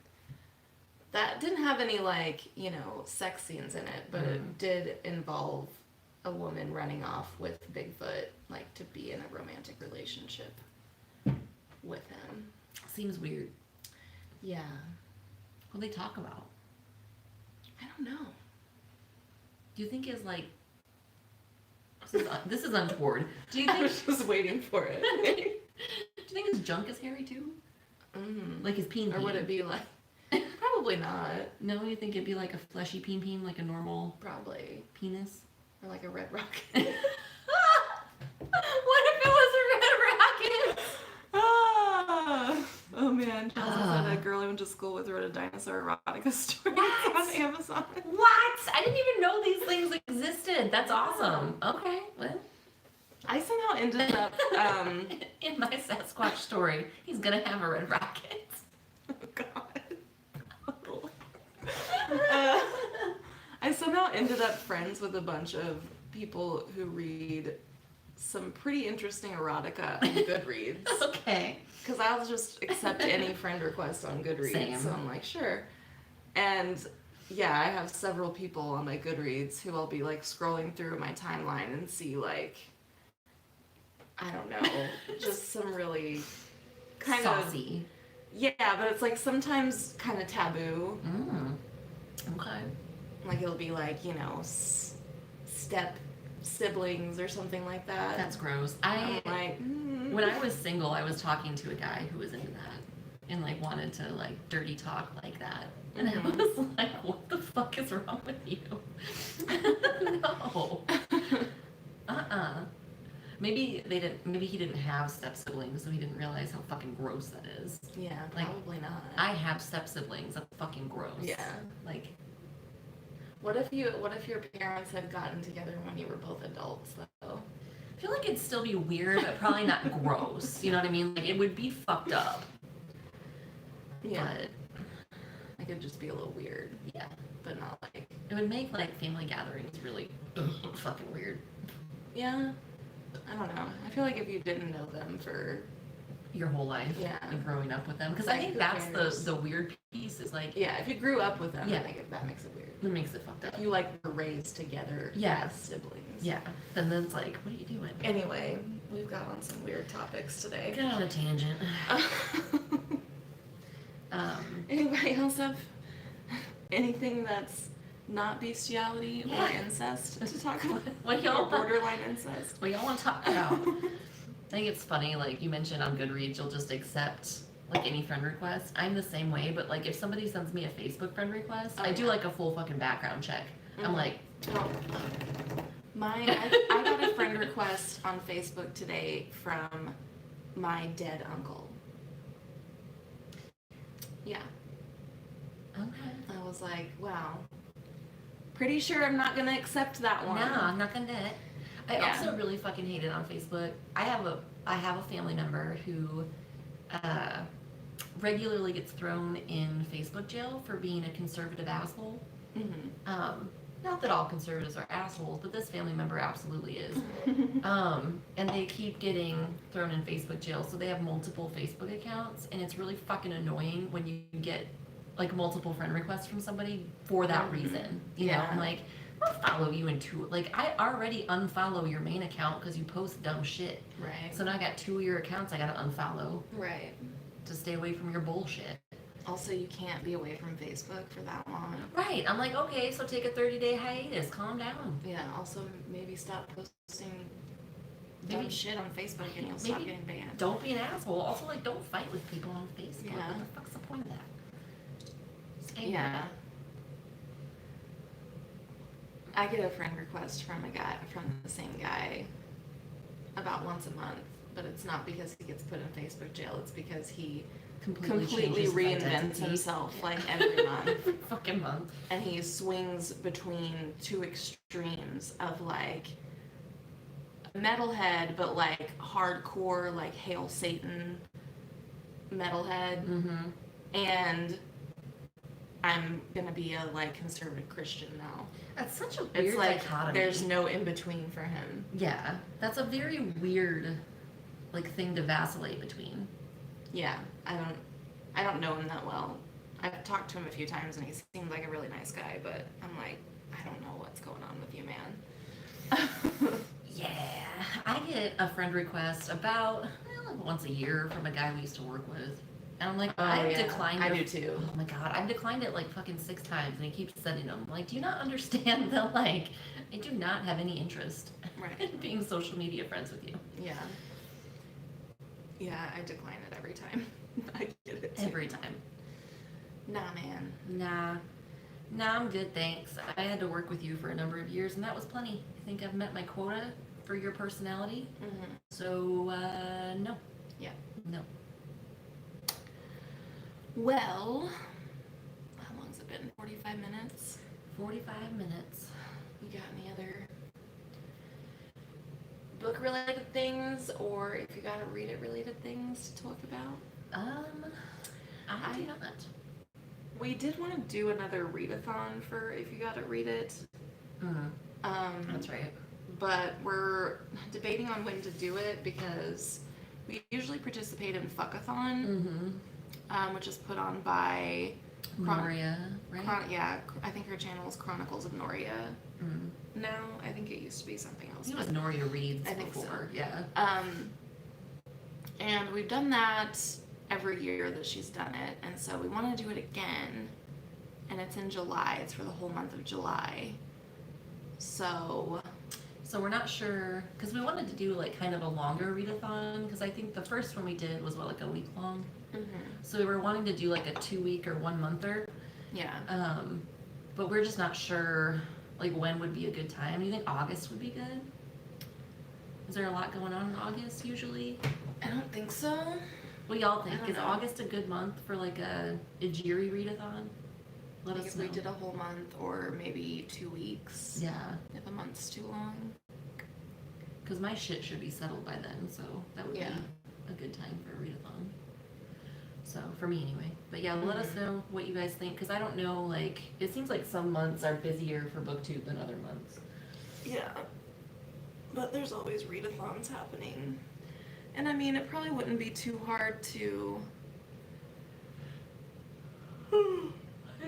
That didn't have any, like, sex scenes in it, but it did involve a woman running off with Bigfoot, like, to be in a romantic relationship with him. Seems weird. Yeah. What do they talk about? I don't know. Do you think is like... This is untoward. Do you I think... was just waiting for it. Do you think his junk is hairy too? Like his peen? Or would it be like... Probably not. No, you think it'd be like a fleshy peen, like a normal... Probably. Penis? Or like a red rocket. What if it was a red rocket? Oh man, Chelsea said a girl I went to school with wrote a dinosaur erotica story on Amazon. What? I didn't even know these things existed. That's awesome. Okay, well. I somehow ended up in my Sasquatch story, he's gonna have a red rocket. Oh god. I somehow ended up friends with a bunch of people who read some pretty interesting erotica on Goodreads. Okay. Because I'll just accept any friend request on Goodreads. Same. So I'm like, sure. And yeah, I have several people on my Goodreads who I'll be like scrolling through my timeline and see like, I don't know, just some really kind Saucy. of... Yeah, but it's like sometimes kind of taboo. Okay. Like it'll be like, you know, step siblings or something like that. That's gross. I'm like, when I was single, I was talking to a guy who was into that and like wanted to like dirty talk like that. And I was like, what the fuck is wrong with you? No. Maybe he didn't have step siblings, so he didn't realize how fucking gross that is. Yeah, Like, probably not. I have step siblings. That's fucking gross. Yeah. Like, What if your parents had gotten together when you were both adults though? I feel like it'd still be weird, but probably not gross. You know what I mean? Like, it would be fucked up. Yeah. But, It could just be a little weird, yeah. but not like... It would make, like, family gatherings really fucking weird. Yeah. I don't know. I feel like if you didn't know them for... Your whole life. Yeah. And growing up with them. Because Like, I think who that's cares? the weird piece is, like... Yeah, if you grew up with them, Yeah. I think that makes it weird. It makes it fucked up. If you, like, were raised together Yeah. as siblings. Yeah. And then it's like, what are you doing? Anyway, we've got on some weird topics today. Get on a tangent. Anybody else have anything that's not bestiality or incest to talk about? What y'all Or borderline incest? What y'all want to talk about? I think it's funny, like you mentioned on Goodreads, you'll just accept like any friend request. I'm the same way, but like if somebody sends me a Facebook friend request, I do like a full fucking background check. I'm like, I got a friend request on Facebook today from my dead uncle. Yeah. okay. I was like, wow. Pretty sure I'm not gonna accept that one. No, I'm not gonna do it. I Yeah. also really fucking hate it on Facebook. I have a family member who regularly gets thrown in Facebook jail for being a conservative asshole. Mm-hmm. Not that all conservatives are assholes, but this family member absolutely is. And they keep getting thrown in Facebook jail, so they have multiple Facebook accounts, and it's really fucking annoying when you get like multiple friend requests from somebody for that reason. You know, I'm like, I'll follow you in two. Like, I already unfollow your main account because you post dumb shit. Right. So now I got two of your accounts I gotta unfollow Right. to stay away from your bullshit. Also, you can't be away from Facebook for that long. Right. I'm like, okay, so take a 30-day hiatus. Calm down. Yeah, also maybe stop posting dumb Maybe- shit on Facebook and you'll stop maybe getting banned. Don't be an asshole. Also, like, don't fight with people on Facebook. Yeah. What the fuck's the point of that? Just aim Yeah. at it. I get a friend request from the same guy about once a month, but it's not because he gets put in Facebook jail, it's because he completely changes his reinvents identity. himself Yeah. like every month. Fucking month. And he swings between two extremes of like metalhead, but like hardcore, like Hail Satan metalhead. Mm-hmm. And I'm gonna be a like conservative Christian now. That's such a weird It's like dichotomy. there's no in between for him. Yeah, that's a very weird, like, thing to vacillate between. Yeah, I don't know him that well. I've talked to him a few times and he seemed like a really nice guy, but I'm like, I don't know what's going on with you, man. Yeah, I get a friend request about once a year from a guy we used to work with. And I'm like, I've declined I it. do too. Oh my god, I've declined it like fucking 6 times and he keeps sending them. Like, do you not understand that, like, I do not have any interest in being social media friends with you? Yeah. Yeah, I decline it every time. I get it too. Every time. Nah, man. Nah, I'm good, thanks. I had to work with you for a number of years and that was plenty. I think I've met my quota for your personality. Mm-hmm. So, no. Yeah. No. Well, how long's it been? 45 minutes? 45 minutes. You got any other book-related things, or if you got to read it related things to talk about? I do not. We did want to do another readathon for If You Gotta Read It. Mm-hmm. That's right. But we're debating on when to do it because we usually participate in Fuckathon, which is put on by Noria, right? Yeah, I think her channel is Chronicles of Noria. Now, I think it used to be something else. It was Noria Reads I think before, so. yeah. And we've done that every year that she's done it, and so we want to do it again, and it's in July. It's for the whole month of July. So we're not sure, because we wanted to do like kind of a longer readathon, because I think the first one we did was like a week long. So we were wanting to do like a 2-week or 1-monther. Yeah. But we're just not sure like when would be a good time. Do you think August would be good? Is there a lot going on in August usually? I don't think so. What do y'all think? I don't Is know. August a good month for like a Ijiri readathon? Let us If know. we did a whole month or maybe 2 weeks. Yeah. If a month's too long. Because my shit should be settled by then, so that would be a good time for a readathon. So, for me anyway. But yeah, let us know what you guys think, because I don't know, like, it seems like some months are busier for BookTube than other months. Yeah. But there's always readathons happening. And I mean, it probably wouldn't be too hard to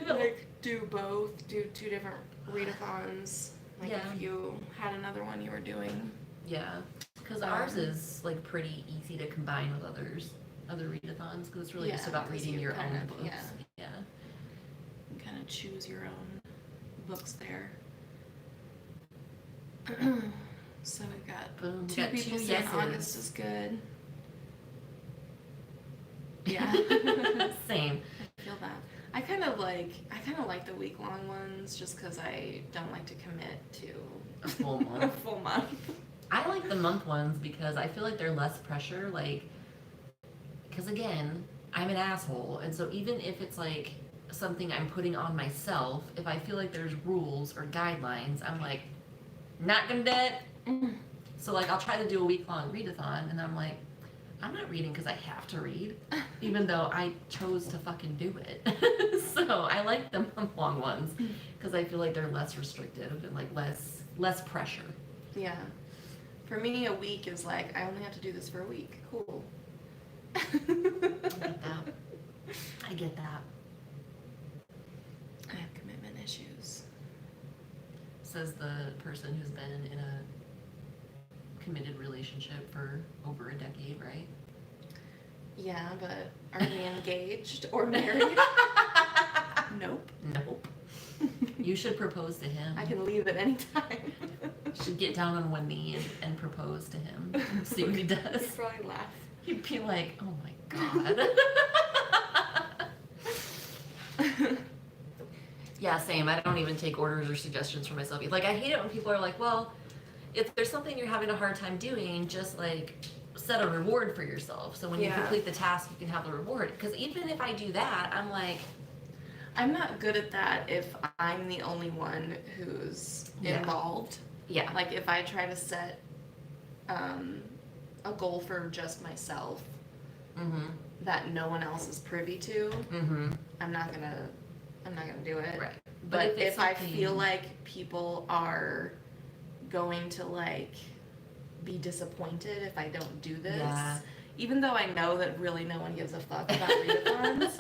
like do both, do 2 different readathons. Like if you had another one you were doing. Yeah, because ours is like pretty easy to combine with other readathons, because it's really just about reading your own books. Yeah. You kind of choose your own books there. So we've got Boom. 2 Got people 2 saying yeses. August is good. Yeah. Same. I feel that. I kind of like the week-long ones just because I don't like to commit to A full month. a full month. I like the month ones because I feel like they're less pressure, like, because again, I'm an asshole, and so even if it's like something I'm putting on myself, if I feel like there's rules or guidelines, I'm like, not gonna do it. So like I'll try to do a week-long readathon, and I'm like, I'm not reading because I have to read, even though I chose to fucking do it. So I like the month-long ones because I feel like they're less restrictive and like less pressure. Yeah. For me, a week is like, I only have to do this for a week. Cool. I get that. I have commitment issues. Says the person who's been in a committed relationship for over a decade, right? Yeah, but are we engaged or married? Nope. Nope. You should propose to him. I can leave at any time. You should get down on one knee and propose to him. See what he does. He'd probably laugh. He'd be like, oh my god. Yeah, same. I don't even take orders or suggestions for myself. Like, I hate it when people are like, well, if there's something you're having a hard time doing, just like set a reward for yourself. So when you complete the task, you can have the reward. Because even if I do that, I'm like, I'm not good at that if I'm the only one who's involved. Yeah. Like if I try to set a goal for just myself that no one else is privy to, I'm not gonna do it. Right. But if I feel like people are going to like be disappointed if I don't do this, even though I know that really no one gives a fuck about readathons,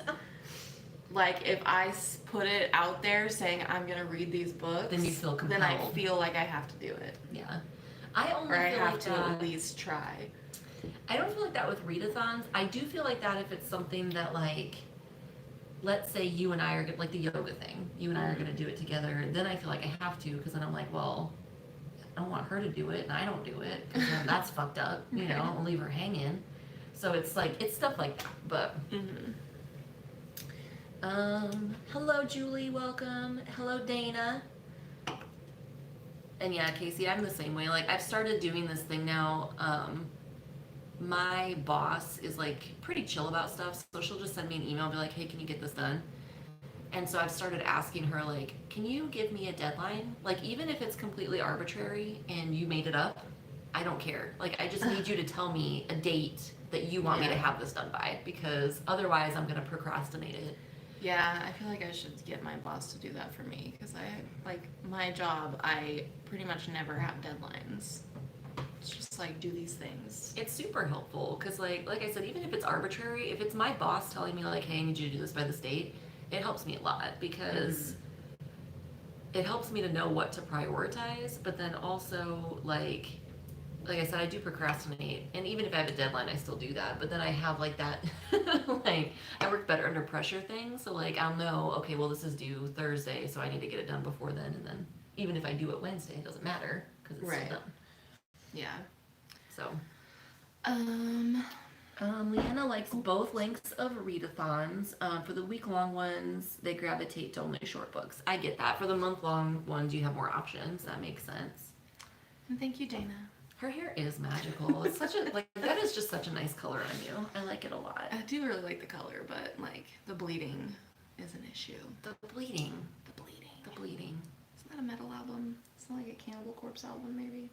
like if I put it out there saying I'm gonna read these books, then you feel compelled. Then I feel like I have to do it. Yeah. I only or I feel have like to that, at least try. I don't feel like that with readathons. I do feel like that if it's something that like, let's say you and I are like the yoga thing. You and I are gonna do it together. Then I feel like I have to, because then I'm like, well, I don't want her to do it and I don't do it, because then that's fucked up. You know, I'll leave her hanging. So it's like, it's stuff like that. But hello Julie, welcome. Hello Dana. And yeah, Casey, I'm the same way. Like, I've started doing this thing now. My boss is like pretty chill about stuff, so she'll just send me an email and be like, hey, can you get this done? And so I've started asking her, like, can you give me a deadline? Like, even if it's completely arbitrary and you made it up, I don't care. Like, I just need you to tell me a date that you want me to have this done by, because otherwise I'm gonna procrastinate it. Yeah, I feel like I should get my boss to do that for me, because like, my job, I pretty much never have deadlines. It's just like, do these things. It's super helpful, because like I said, even if it's arbitrary, if it's my boss telling me like, hey, I need you to do this by this date, it helps me a lot, because it helps me to know what to prioritize. But then also, like I said, I do procrastinate, and even if I have a deadline, I still do that. But then I have like that, like, I work better under pressure thing. So like, I'll know, okay, well, this is due Thursday, so I need to get it done before then. And then even if I do it Wednesday, it doesn't matter, because it's still done. Yeah. So. Leanna likes both lengths of readathons. For the week-long ones, they gravitate to only short books. I get that. For the month-long ones, you have more options. That makes sense. And thank you, Dana. Her hair is magical. It's such a, like, that is just such a nice color on you. I like it a lot. I do really like the color, but like, the bleeding is an issue. The bleeding. The bleeding. The bleeding. Isn't that a metal album? Isn't that like a Cannibal Corpse album, maybe?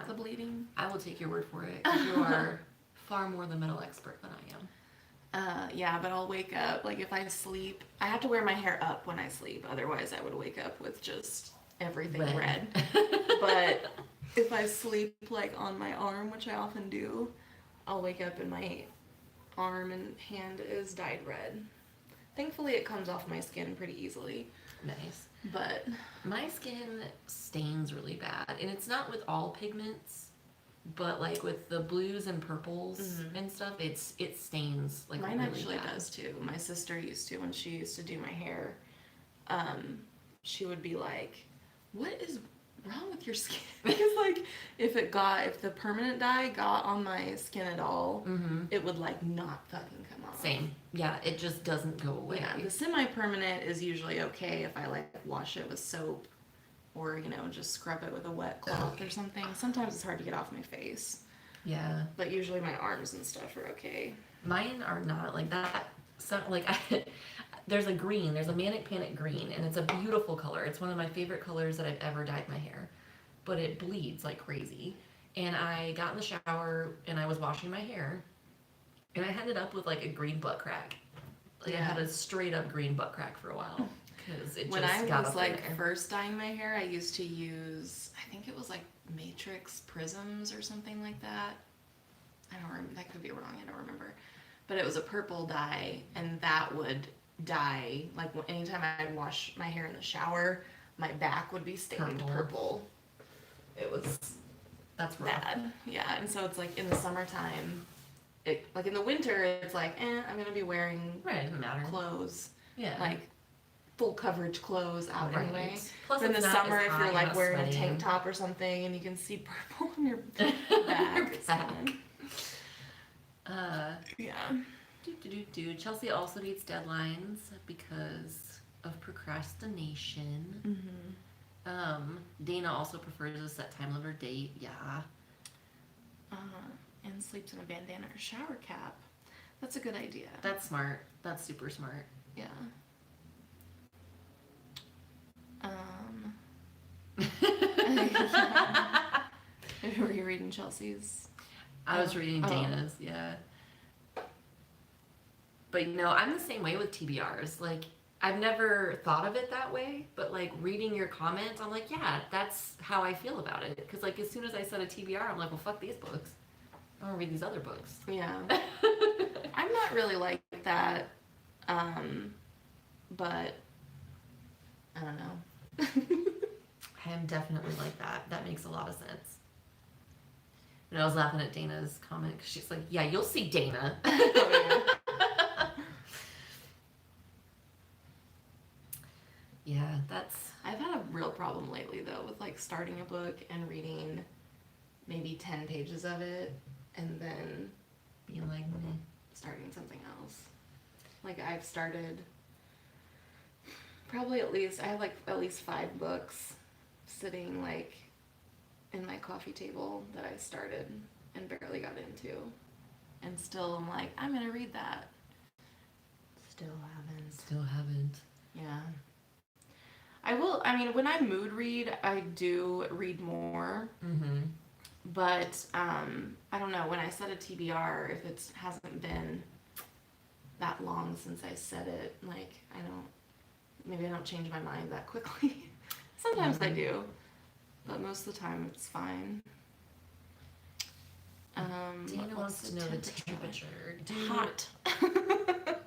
The bleeding. I will take your word for it, because you are far more the metal expert than I am. Yeah, but I'll wake up, like if I sleep, I have to wear my hair up when I sleep, otherwise I would wake up with just everything red. But if I sleep like on my arm, which I often do, I'll wake up and my arm and hand is dyed red. Thankfully it comes off my skin pretty easily. Nice. But my skin stains really bad, and it's not with all pigments, but like with the blues and purples and stuff, it stains like mine really actually bad. does too. My sister used to, when she used to do my hair, she would be like, what is wrong with your skin? Because like, if the permanent dye got on my skin at all, it would like not fucking come off. Same. Yeah, it just doesn't go away. Yeah, the semi-permanent is usually okay if I like wash it with soap, or just scrub it with a wet cloth or something. Sometimes it's hard to get off my face. Yeah. But usually my arms and stuff are okay. Mine are not like that. So like there's a Manic Panic green, and it's a beautiful color. It's one of my favorite colors that I've ever dyed my hair. But it bleeds like crazy. And I got in the shower and I was washing my hair, and I ended up with like a green butt crack. Like I had a straight up green butt crack for a while. When I was like first dyeing my hair, I used to use, I think it was like Matrix Prisms or something like that. I don't remember, that could be wrong, I don't remember. But it was a purple dye, and that would dye, like anytime I'd wash my hair in the shower, my back would be stained purple. It was that's bad. Yeah, and so it's like in the summertime, like in the winter, it's like, I'm gonna be wearing doesn't matter. Clothes. Yeah. Like full coverage clothes out anyway. Plus, in the summer, if you're like wearing sweating. a tank top or something and you can see purple on your back, it's fine. Yeah. Chelsea also needs deadlines because of procrastination. Dana also prefers a set time limit or date. Yeah. And sleeps in a bandana or shower cap. That's a good idea. That's smart. That's super smart. Yeah. Were you reading Chelsea's? I was reading Dana's, yeah. But I'm the same way with TBRs. Like, I've never thought of it that way, but like reading your comments, I'm like, yeah, that's how I feel about it. Because like as soon as I said a TBR, I'm like, well, fuck these books. I want to read these other books. Yeah. I'm not really like that. but I don't know. I am definitely like that. That makes a lot of sense. And I was laughing at Dana's comment because she's like, yeah, you'll see Dana. Oh, yeah, that's... I've had a real problem lately, though, with, like, starting a book and reading maybe 10 pages of it and then being like, meh. Starting something else. Like, I've started probably I have, like, at least 5 books sitting, like, in my coffee table that I started and barely got into. And still I'm like, I'm gonna read that. Still haven't. Yeah. I mean, when I mood read, I do read more. Mm-hmm. But, I don't know, when I set a TBR, if it hasn't been that long since I set it, like, maybe I don't change my mind that quickly. Sometimes I do, but most of the time it's fine. Dana wants to know the temperature. Dude, hot.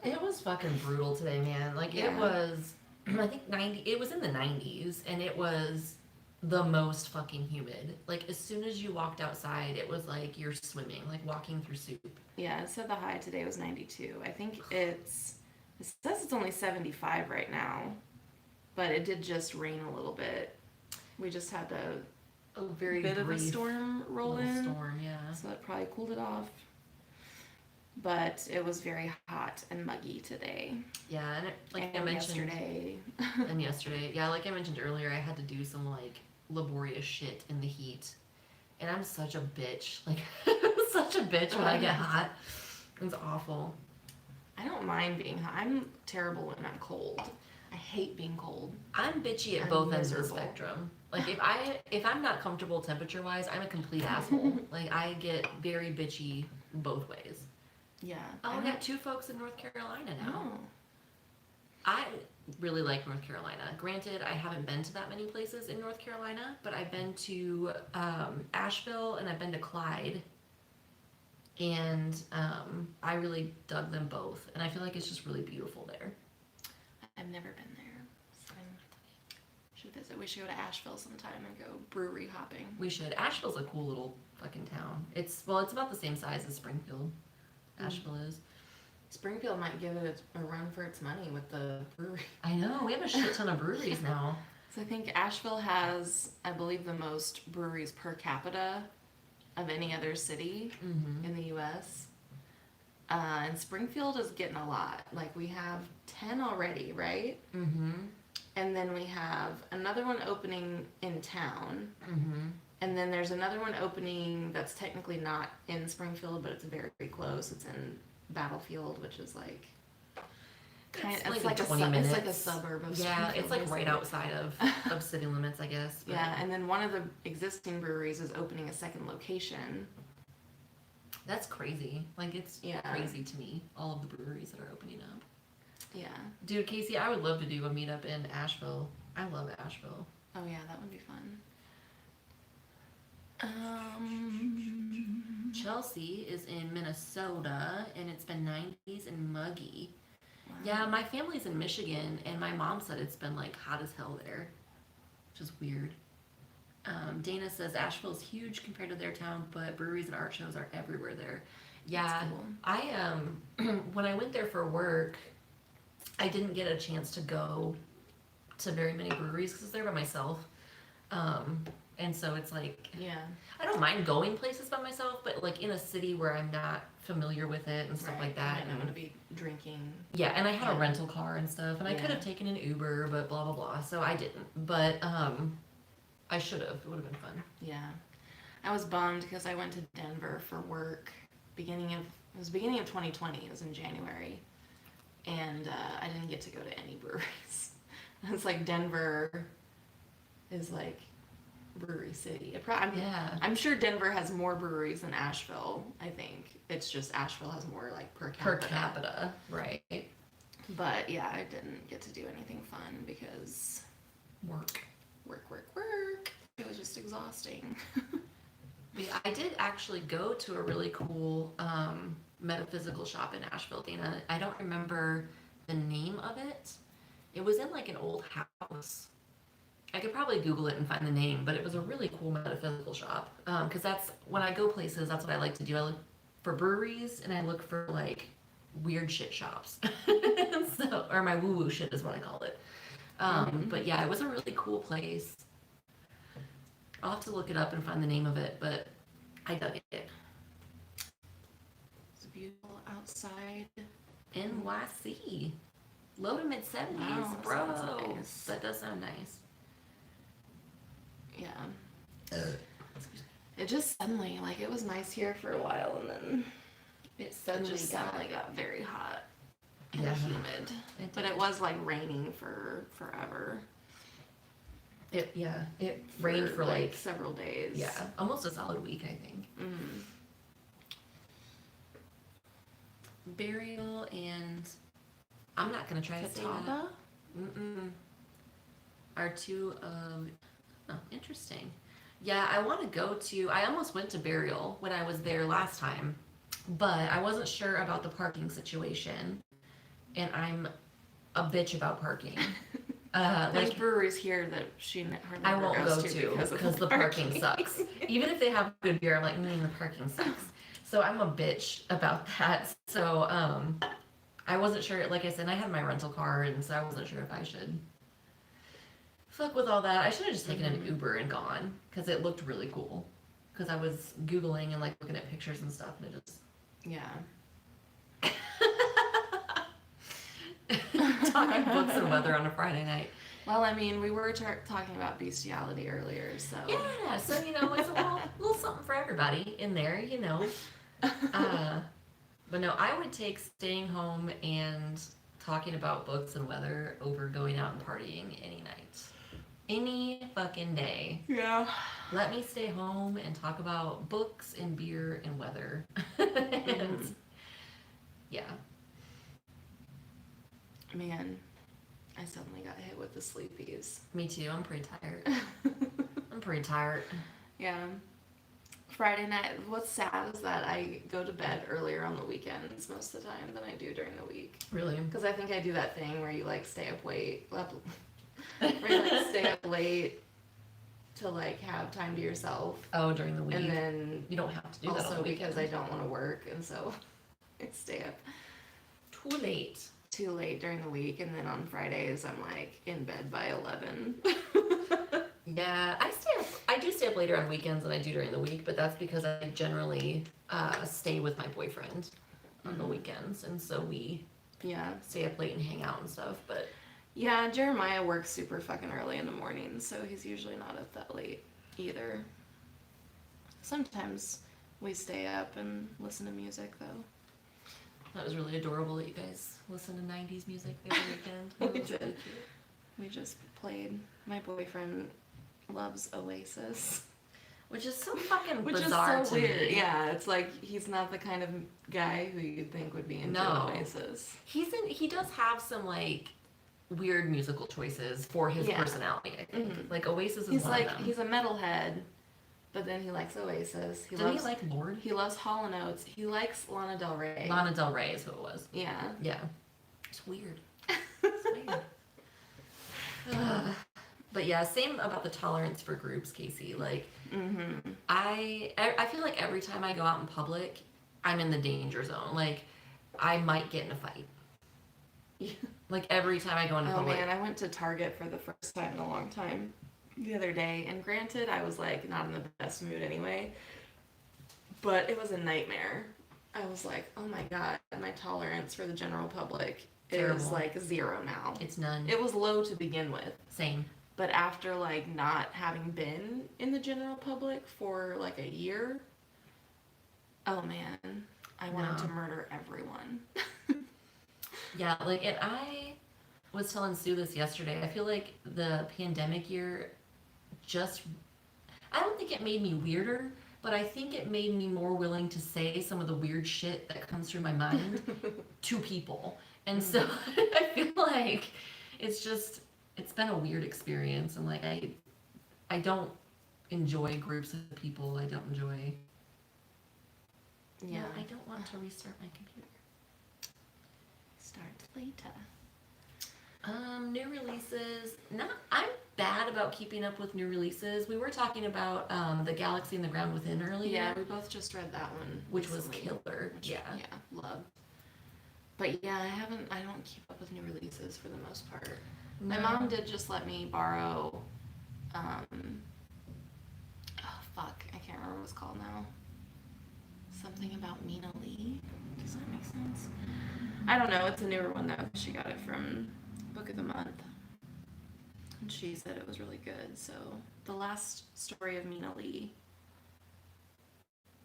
It was fucking brutal today, man. Like, yeah. It was, I think it was in the 90s, and it was the most fucking humid. Like, as soon as you walked outside, it was like you're swimming, like walking through soup. Yeah, it said the high today was 92. I think it says it's only 75 right now, but it did just rain a little bit. We just had a very bit of a storm roll in. Storm, yeah. So it probably cooled it off. But it was very hot and muggy today. Yeah, and I mentioned yesterday. And yesterday, yeah, like I mentioned earlier, I had to do some like laborious shit in the heat, and I'm such a bitch. Like, such a bitch when I get hot. It's awful. I don't mind being hot. I'm terrible when I'm cold. I hate being cold. I'm bitchy at both ends of the spectrum. Like, if I'm not comfortable temperature wise, I'm a complete asshole. Like, I get very bitchy both ways. Yeah. Oh, I got 2 folks in North Carolina now. Oh. I really like North Carolina. Granted, I haven't been to that many places in North Carolina, but I've been to Asheville and I've been to Clyde. And I really dug them both. And I feel like it's just really beautiful there. I've never been there. So I should visit. We should go to Asheville sometime and go brewery hopping. We should. Asheville's a cool little fucking town. It's about the same size as Springfield. Asheville is. Springfield might give it a run for its money with the brewery. I know. We have a shit ton of breweries now. So I think Asheville has, I believe, the most breweries per capita of any other city in the U.S. And Springfield is getting a lot. Like, we have 10 already, right? Mm-hmm. And then we have another one opening in town. Mm-hmm. And then there's another one opening that's technically not in Springfield, but it's very, very close. It's in Battlefield, which is like... It's like 20 minutes. It's like a suburb of Springfield. Yeah, it's like right outside of city limits, I guess. But. Yeah, and then one of the existing breweries is opening a second location. That's crazy. Like, it's crazy to me, all of the breweries that are opening up. Yeah. Dude, Casey, I would love to do a meetup in Asheville. I love Asheville. Oh, yeah, that would be fun. Chelsea is in Minnesota, and it's been 90s and muggy. Wow. Yeah, my family's in Michigan, and my mom said it's been, like, hot as hell there, which is weird. Dana says Asheville's huge compared to their town, but breweries and art shows are everywhere there. Yeah, cool. I when I went there for work, I didn't get a chance to go to very many breweries because I was there by myself. And so it's like, I don't mind going places by myself, but like in a city where I'm not familiar with it and stuff like that. I don't want to be drinking. Yeah, and I had a rental car and stuff, and I could have taken an Uber, but blah, blah, blah. So I didn't. But I should have. It would have been fun. Yeah. I was bummed because I went to Denver for work beginning of 2020. It was in January. And I didn't get to go to any breweries. It's like Denver is like brewery city. I'm sure Denver has more breweries than Asheville, I think. It's just Asheville has more like per capita. Per capita, right. But yeah, I didn't get to do anything fun because work. It was just exhausting. I did actually go to a really cool metaphysical shop in Asheville, Dana. I don't remember the name of it. It was in like an old house. I could probably Google it and find the name, but it was a really cool metaphysical shop. Because that's when I go places, that's what I like to do. I look for breweries and I look for like weird shit shops. So, or my woo woo shit is what I call it. But yeah, it was a really cool place. I'll have to look it up and find the name of it, but I dug it. It's beautiful outside. NYC. Low to mid 70s, Wow, bro. nice. That does sound nice. Yeah. It just suddenly, like, it was nice here for a while, and then It suddenly got very hot and Yeah. humid. But it was like raining for forever. It rained for like several days. yeah, almost a solid week, I think. Mm. Burial and I'm not gonna try to say that. Catawba? Are two of interesting. Yeah, I want to go to. I almost went to Burial when I was there last time, but I wasn't sure about the parking situation, and I'm a bitch about parking. There's Like breweries here that she hardly I ever won't goes go to to because because the parking sucks. Even if they have good beer, I'm like, the parking sucks. So I'm a bitch about that. So I wasn't sure. Like I said, I had my rental car, and so I wasn't sure if I should fuck with all that. I should have just taken an Uber and gone because it looked really cool. Because I was googling and like looking at pictures and stuff, and it just Yeah. talking books and weather on a Friday night. Well, I mean, we were talking about bestiality earlier, so. Yeah, so it's a little something for everybody in there, But no, I would take staying home and talking about books and weather over going out and partying any night. Any fucking day. Yeah. Let me stay home and talk about books and beer and weather. And yeah. Man, I suddenly got hit with the sleepies. Me too. I'm pretty tired. Yeah. Friday night, what's sad is that I go to bed earlier on the weekends most of the time than I do during the week. Really? Because I think I do that thing where you like stay up late, where you like stay up late to like have time to yourself. Oh, during the week. And then you don't have to do that on also the because weekend. I don't want to work, and so I stay up too late during the week, and then on Fridays I'm like in bed by 11. Yeah, I do stay up later on weekends than I do during the week, but that's because I generally stay with my boyfriend on the weekends, and so we stay up late and hang out and stuff. But yeah, Jeremiah works super fucking early in the morning, so he's usually not up that late either. Sometimes we stay up and listen to music though. that was really adorable that you guys listen to 90s music the other weekend. That was really cute. We just played. My boyfriend loves Oasis. Which is so fucking Which bizarre is so to weird. me. Yeah, it's like he's not the kind of guy who you'd think would be into Oasis. He does have some like weird musical choices for his personality, I think. Mhm. Like Oasis is He's one like of them. he's a metalhead, but then he likes Oasis. Didn't he like Lorde? He loves Hall & Oates. He likes Lana Del Rey. Lana Del Rey is who it was. Yeah. Yeah. It's weird. It's weird. But yeah, same about the tolerance for groups, Casey. Like, I feel like every time I go out in public, I'm in the danger zone. Like, I might get in a fight. Like every time I go into public. Oh man, I went to Target for the first time in a long time the other day, and granted, I was like not in the best mood anyway, but it was a nightmare. I was like, oh my god, my tolerance for the general public is like 0 now. It's none. It was low to begin with. Same. But after like not having been in the general public for like a year, oh man, I wanted to murder everyone. Yeah, like, and I was telling Sue this yesterday. I feel like the pandemic year I don't think it made me weirder, but I think it made me more willing to say some of the weird shit that comes through my mind to people. And so I feel like it's been a weird experience, and like I don't enjoy groups of people. I don't enjoy. Yeah. No, I don't want to restart my computer. Start later. New releases. I'm bad about keeping up with new releases. We were talking about The Galaxy and the Ground Within earlier. Yeah, we both just read that one. Which was recently, killer. Yeah, loved. But yeah, I don't keep up with new releases for the most part. No. My mom did just let me borrow, oh fuck, I can't remember what it's called now. Something about Mina Lee. Does that make sense? I don't know, it's a newer one though. She got it from Book of the Month. And she said it was really good, so the last story of Mina Lee.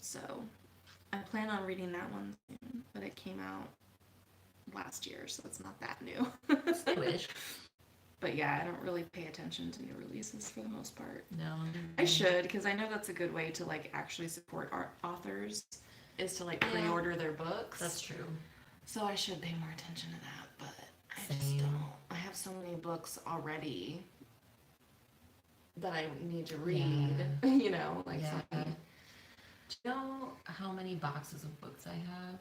So I plan on reading that one soon, but it came out last year, so it's not that new. I wish. But yeah, I don't really pay attention to new releases for the most part. No. I should, because I know that's a good way to like actually support art authors, is to like pre-order their books. That's true. So I should pay more attention to that, but I just Same. don't. I have so many books already that I need to read. Yeah. You know, like Yeah. something. Do you know how many boxes of books I have?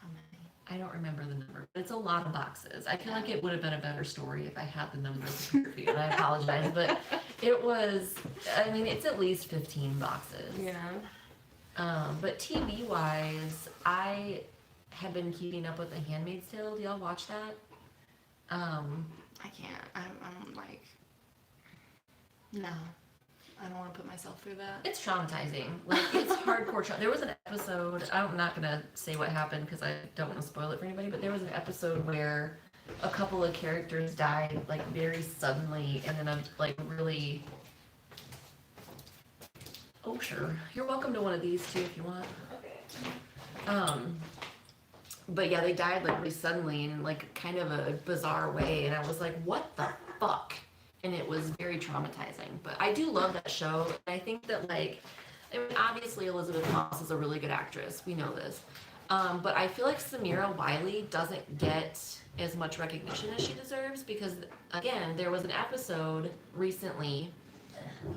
How many? I don't remember the number, but it's a lot of boxes. I feel like it would have been a better story if I had the numbers for you, and I apologize, but it was, I mean, it's at least 15 boxes. Yeah. But TV wise, I have been keeping up with The Handmaid's Tale. Do y'all watch that? I can't. I'm like, no. I don't want to put myself through that. It's traumatizing. Like, it's hardcore. There was an episode, I'm not going to say what happened because I don't want to spoil it for anybody, but there was an episode where a couple of characters died, like, very suddenly, and then like, really... Oh, sure. You're welcome to one of these, too, if you want. Okay. But yeah, they died, like, really suddenly in, like, kind of a bizarre way, and I was like, what the fuck? And it was very traumatizing. But I do love that show. And I think that, like, I mean, obviously Elizabeth Moss is a really good actress. We know this. But I feel like Samira Wiley doesn't get as much recognition as she deserves because, again, there was an episode recently,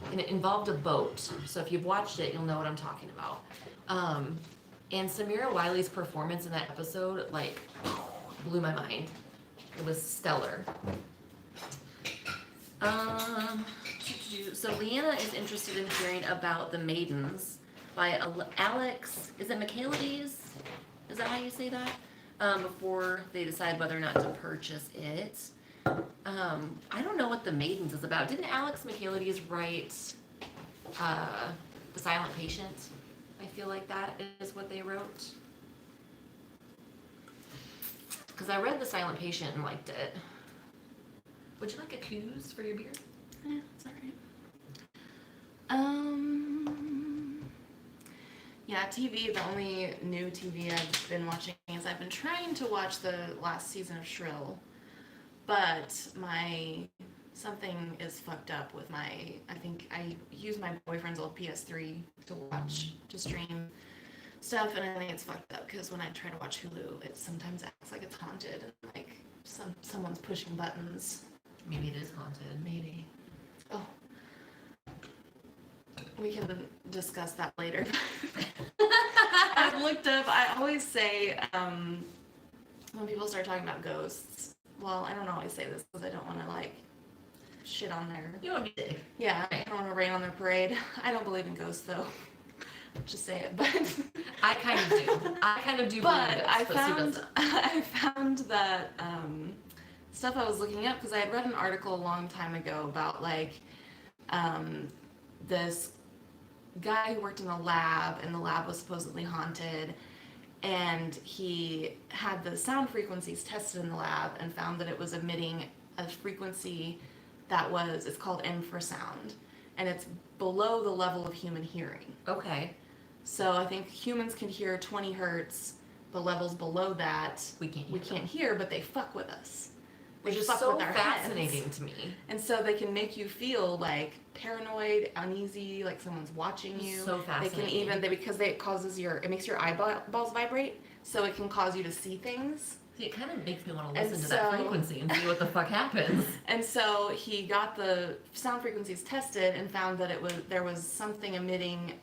and it involved a boat. So if you've watched it, you'll know what I'm talking about. And Samira Wiley's performance in that episode, like, blew my mind. It was stellar. So Leanna is interested in hearing about The Maidens by Alex, is it Michaelides? Is that how you say that? Before they decide whether or not to purchase it. I don't know what The Maidens is about. Didn't Alex Michaelides write The Silent Patient? I feel like that is what they wrote. Because I read The Silent Patient and liked it. Would you like a Coos for your beer? Yeah, it's alright. Yeah, TV, the only new TV I've been watching is I've been trying to watch the last season of Shrill, but something is fucked up with I think I use my boyfriend's old PS3 to stream stuff, and I think it's fucked up because when I try to watch Hulu, it sometimes acts like it's haunted and like someone's pushing buttons. Maybe it is haunted. Maybe. Oh. We can discuss that later. I've looked up, I always say, when people start talking about ghosts, well, I don't always say this because I don't want to, like, shit on their... You don't want to be sick. Yeah, I don't want to rain on their parade. I don't believe in ghosts, though. Just say it, but... I kind of do. I kind of do believe in ghosts, I found that... stuff I was looking up because I had read an article a long time ago about like this guy who worked in a lab and the lab was supposedly haunted, and he had the sound frequencies tested in the lab and found that it was emitting a frequency it's called infrasound, and it's below the level of human hearing. Okay. So I think humans can hear 20 hertz, the levels below that we can't hear, but they fuck with us. Which is so fascinating to me. And so they can make you feel like paranoid, uneasy, like someone's watching you. So fascinating. They can because it makes your eyeballs vibrate, so it can cause you to see things. See, it kind of makes me want to listen to that frequency and see what the fuck happens. And so he got the sound frequencies tested and found that there was something emitting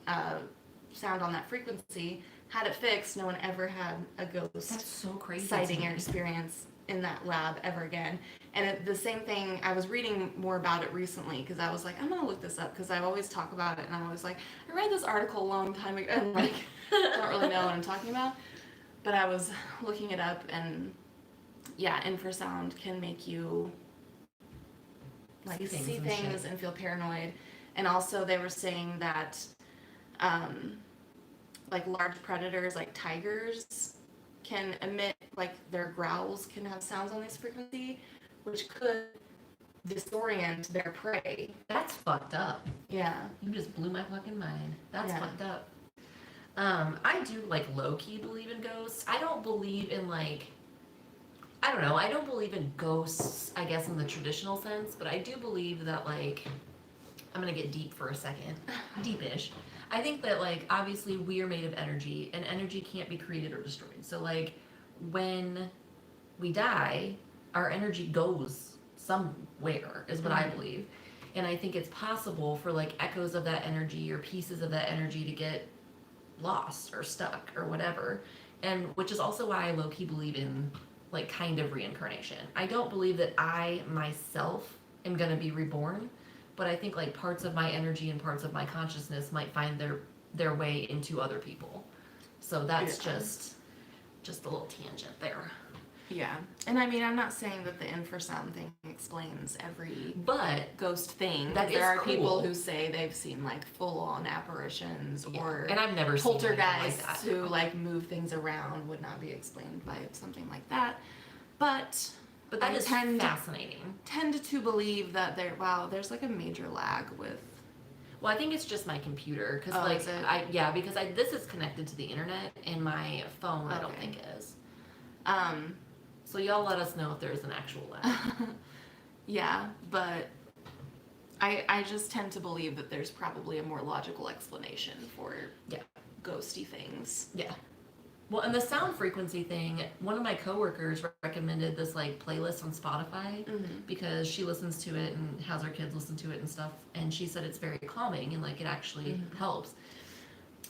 sound on that frequency. Had it fixed, no one ever had a ghost That's so crazy sighting or experience in that lab ever again. And the same thing, I was reading more about it recently because I was like, I'm gonna look this up because I always talk about it, and I'm always like, I read this article a long time ago, and like, don't really know what I'm talking about. But I was looking it up, and yeah, infrasound can make you like see things and feel paranoid. And also they were saying that like large predators like tigers can emit, like their growls can have sounds on this frequency, which could disorient their prey. That's fucked up. Yeah. You just blew my fucking mind. That's fucked up. I do like low-key believe in ghosts. I don't believe in like, I don't know, I don't believe in ghosts, I guess, in the traditional sense, but I do believe that, like, I'm gonna get deep for a second. Deepish. I think that, like, obviously we are made of energy, and energy can't be created or destroyed. So, like, when we die, our energy goes somewhere, is what I believe. And I think it's possible for, like, echoes of that energy or pieces of that energy to get lost or stuck or whatever. And which is also why I low-key believe in, like, kind of reincarnation. I don't believe that I myself am going to be reborn, but I think like parts of my energy and parts of my consciousness might find their way into other people. So that's just a little tangent there. Yeah. And I mean, I'm not saying that the infrasound thing explains every ghost thing. That there are cool. people who say they've seen like full-on apparitions or and I've never poltergeists seen who like move things around, would not be explained by something like that. But that is fascinating. Tend to believe that there's like a major lag with. Well, I think it's just my computer because because this is connected to the internet and my phone I don't think is. So y'all let us know if there's an actual lag. Yeah, but I just tend to believe that there's probably a more logical explanation for ghosty things. Yeah. Well, and the sound frequency thing, one of my coworkers recommended this like playlist on Spotify because she listens to it and has her kids listen to it and stuff, and she said it's very calming and like it actually helps.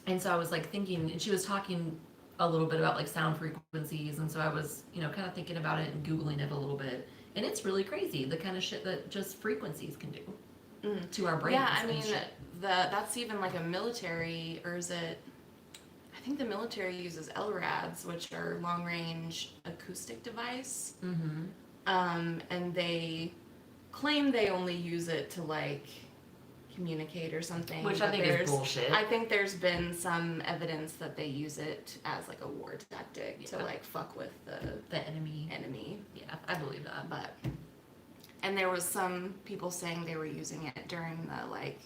And so I was like thinking, and she was talking a little bit about like sound frequencies, and so I was, kind of thinking about it and Googling it a little bit, and it's really crazy the kind of shit that just frequencies can do to our brains. Yeah, I mean, that's even like a military, or is it? I think the military uses LRADs, which are long-range acoustic device, and they claim they only use it to like communicate or something. Which I think is bullshit. I think there's been some evidence that they use it as like a war tactic to like fuck with the enemy. Yeah, I believe that. And there was some people saying they were using it during the like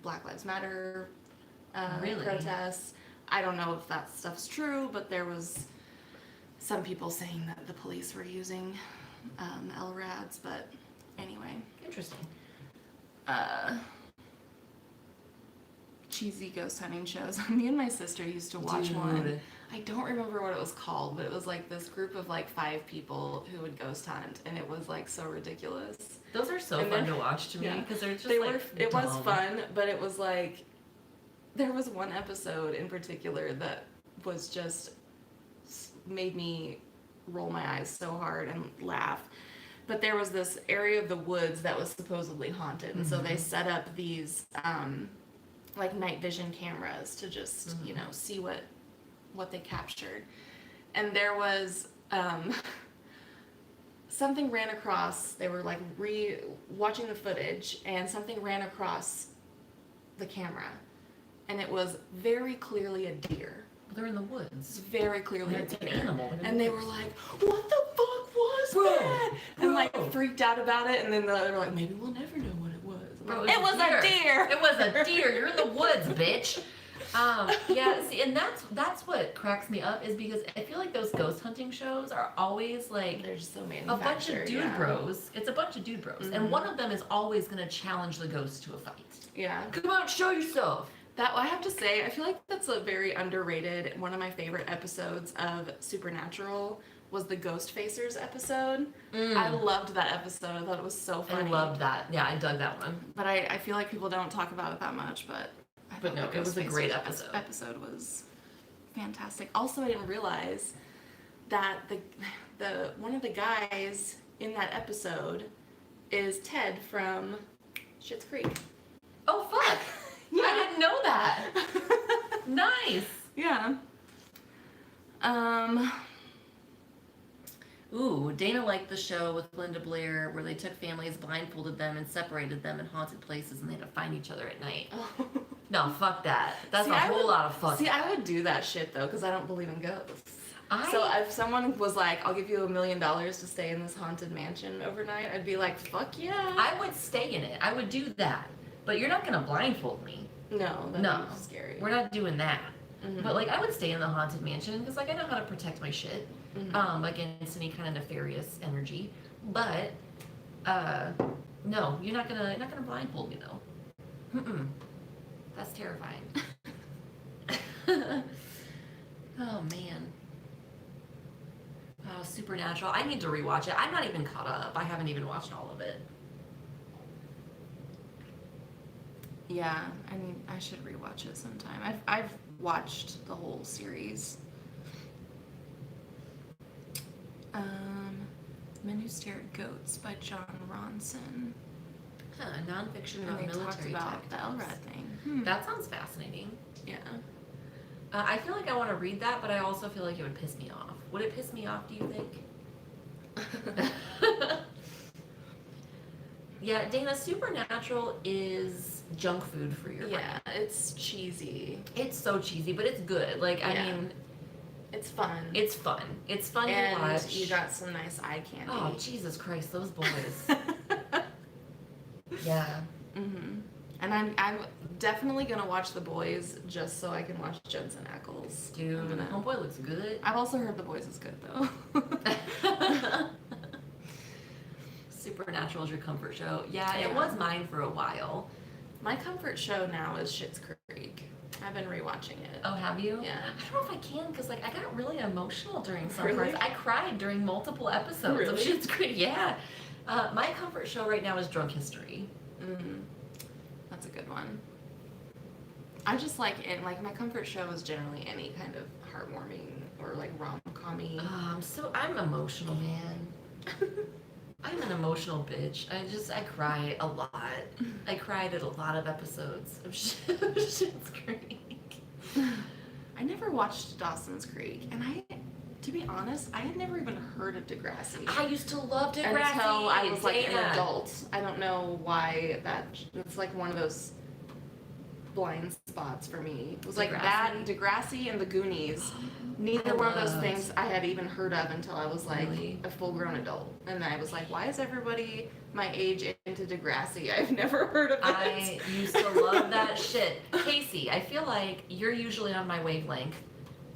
Black Lives Matter protests. I don't know if that stuff's true, but there was some people saying that the police were using LRADs, but anyway. Interesting. Cheesy ghost hunting shows. Me and my sister used to watch one. I don't remember what it was called, but it was like this group of like 5 people who would ghost hunt, and it was like so ridiculous. Those are so fun to watch to me because they're just it was fun, but it was like, there was one episode in particular that was just made me roll my eyes so hard and laugh. But there was this area of the woods that was supposedly haunted, and so they set up these like night vision cameras to just see what they captured. And there was something ran across. They were like watching the footage, and something ran across the camera. And it was very clearly a deer. They're in the woods. Very clearly a deer. An animal. And they were like, what the fuck was that? And like freaked out about it. And then they were like, maybe we'll never know what it was. Bro, it was a deer. It was a deer. You're in the woods, bitch. See, and that's what cracks me up is because I feel like those ghost hunting shows are always like they're just so a bunch of dude bros. It's a bunch of dude bros, and one of them is always gonna challenge the ghost to a fight. Yeah, come on, show yourself. That I have to say, I feel like that's a very underrated. One of my favorite episodes of Supernatural was the Ghost Facers episode. I loved that episode. I thought it was so funny. I loved that. Yeah, I dug that one. But I feel like people don't talk about it that much. But no, it was a great episode. Episode was fantastic. Also, I didn't realize that one of the guys in that episode is Ted from Schitt's Creek. Oh, fuck. Yeah. I didn't know that. Nice. Yeah. Ooh, Dana liked the show with Linda Blair where they took families, blindfolded them, and separated them in haunted places, and they had to find each other at night. Oh. No, fuck that. That's See, a whole lot of fuck. See, I would do that shit, though, because I don't believe in ghosts. I- So if someone was like, I'll give you $1 million to stay in this haunted mansion overnight, I'd be like, fuck yeah. I would stay in it. I would do that. But you're not going to blindfold me. No, that'd No. be scary. We're not doing that. Mhm. But, like, I would stay in the haunted mansion because, like, I know how to protect my shit against any kind of nefarious energy. But, no, you're not gonna blindfold me, though. Mm-mm. That's terrifying. Oh, man. Oh, Supernatural. I need to rewatch it. I'm not even caught up. I haven't even watched all of it. Yeah, I mean, I should rewatch it sometime. I've watched the whole series. Men Who Stare at Goats by John Ronson. Huh, nonfiction And about they talked military about the tactics. LRAD thing. That sounds fascinating. Yeah. I feel like I want to read that, but I also feel like it would piss me off. Would it piss me off, do you think? Yeah, Dana, Supernatural is junk food for your brain. Yeah, it's cheesy. It's so cheesy, but it's good. Like, I Yeah. mean, It's fun. it's fun. It's fun and to watch. you got some nice eye candy. Oh, Jesus Christ, those boys. Yeah. And I'm definitely gonna watch The Boys just so I can watch Jensen Ackles. Dude, Homeboy looks good. I've also heard The Boys is good though. Supernatural is your comfort show. Yeah, Yeah. it was mine for a while. My comfort show now is Schitt's Creek. I've been rewatching it. Oh, have you? Yeah. I don't know if I can because like I got really emotional during some Really? parts. I cried during multiple episodes of Really? Schitt's Creek. Yeah. My comfort show right now is Drunk History. That's a good one. I just like it. Like my comfort show is generally any kind of heartwarming or like rom-com-y. I'm emotional, man. I'm an emotional bitch. I cry a lot. I cried at a lot of episodes of Schitt's Creek. I never watched Dawson's Creek, and to be honest, I had never even heard of Degrassi. I used to love Degrassi. Until I was like an Dana. adult. I don't know why it's like one of those blind spots for me. It was like that, Degrassi and the Goonies. Neither one of those things I had even heard of until I was like a full-grown adult. And I was like, why is everybody my age into Degrassi? I've never heard of it. I used to love that shit. Casey, I feel like you're usually on my wavelength.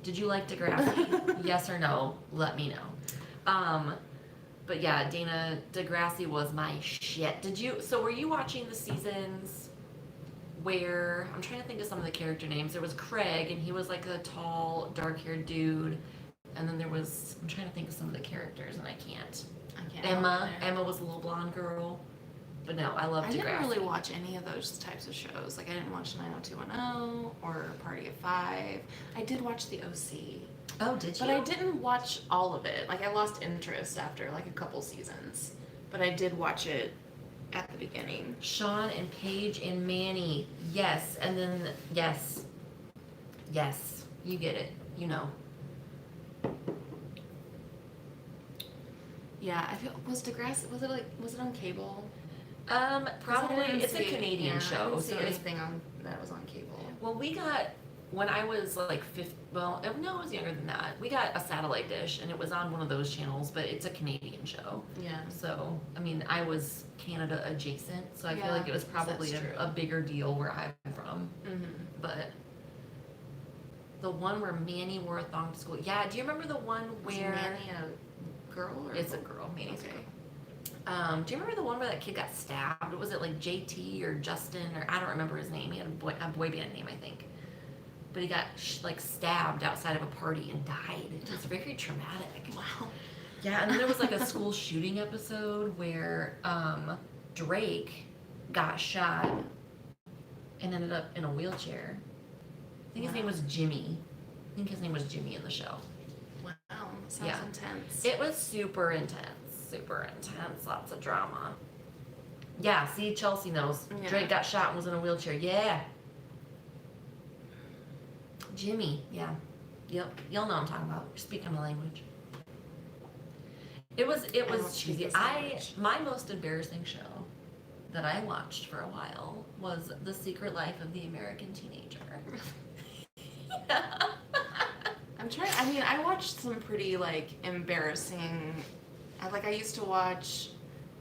Did you like Degrassi? Yes or no? Let me know. But yeah, Dana, Degrassi was my shit. So were you watching the seasons where, I'm trying to think of some of the character names. There was Craig, and he was like a tall, dark-haired dude. And then I'm trying to think of some of the characters, and I can't. Emma was a little blonde girl. But no, I love Degrassi. I didn't really watch any of those types of shows. Like I didn't watch 90210 or Party of Five. I did watch The OC. Oh, did you? But I didn't watch all of it. Like I lost interest after like a couple seasons. But I did watch it at the beginning. Sean and Paige and Manny. Yes. And then, yes. Yes. You get it. You know. Yeah, I feel was it on cable? Probably. It's a Canadian I show. didn't see So it's, anything that was on cable. well, we got, when I was like it was younger than that. We got a satellite dish, and it was on one of those channels, but it's a Canadian show. Yeah. So, I mean, I was Canada adjacent, so I feel Yeah, like it was probably that's true. a bigger deal where I'm from. But the one where Manny wore a thong to school. Yeah, do you remember the one Was where Manny a girl or it's a girl? Manny's a Okay. girl. Do you remember the one where that kid got stabbed? Was it like JT or Justin or I don't remember his name. He had a boy band name, I think. But he got like stabbed outside of a party and died. It was very traumatic. Wow. Yeah, and then there was like a school shooting episode where Drake got shot and ended up in a wheelchair. I think his name was Jimmy. I think his name was Jimmy in the show. Wow. sounds intense. It was super intense. Lots of drama. Yeah, see, Chelsea knows. Yeah. Drake got shot and was in a wheelchair. Yeah. Jimmy, yeah. Yep, you'll know what I'm talking about. You're speaking my language. It was cheesy. My most embarrassing show that I watched for a while was The Secret Life of the American Teenager. I watched some pretty, like, embarrassing, I used to watch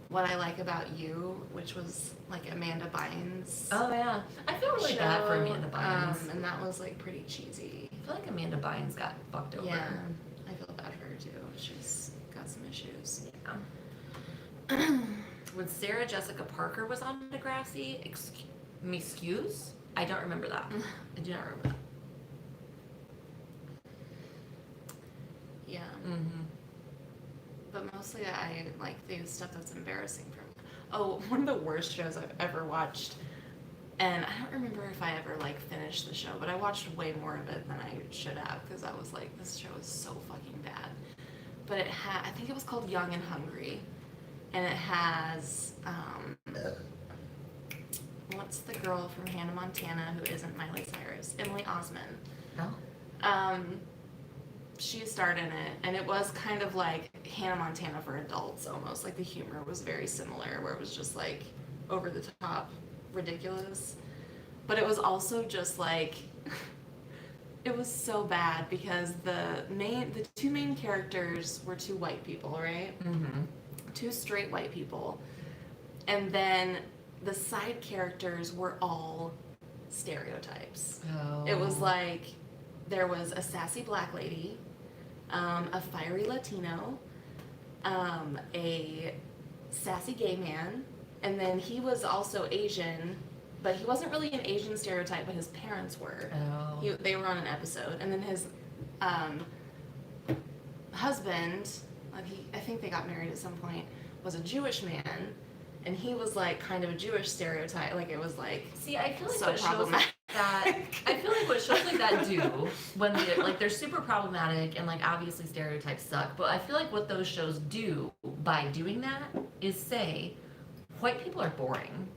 What I Like About You, which was, like, Amanda Bynes. Oh, yeah. I feel really bad for Amanda Bynes. And that was, like, pretty cheesy. I feel like Amanda Bynes got fucked over. Yeah, I feel bad for her, too. She's got some issues. Yeah. When Sarah Jessica Parker was on Degrassi, excuse? I don't remember that. I do not remember that. Yeah. Mm-hmm. But mostly I like the stuff that's embarrassing for me. Oh, one of the worst shows I've ever watched, and I don't remember if I ever, like, finished the show, but I watched way more of it than I should have, because I was like, this show is so fucking bad. But I think it was called Young and Hungry, and it has, what's the girl from Hannah Montana who isn't Miley Cyrus? Emily Osment. Oh. She starred in it, and it was kind of like Hannah Montana for adults almost. Like, the humor was very similar, where it was just, like, over the top ridiculous. But it was also just, like, it was so bad because the two main characters were two white people, right? Mm-hmm. Two straight white people. And then the side characters were all stereotypes. Oh. It was like, there was a sassy black lady, a fiery Latino, a sassy gay man, and then he was also Asian, but he wasn't really an Asian stereotype, but his parents were. Oh. They were on an episode, and then his husband, I think they got married at some point, was a Jewish man, and he was, like, kind of a Jewish stereotype. Like, it was like, See, I feel like so what shows like that, I feel like what shows like that do when they're super problematic and, like, obviously stereotypes suck, but I feel like what those shows do by doing that is say white people are boring.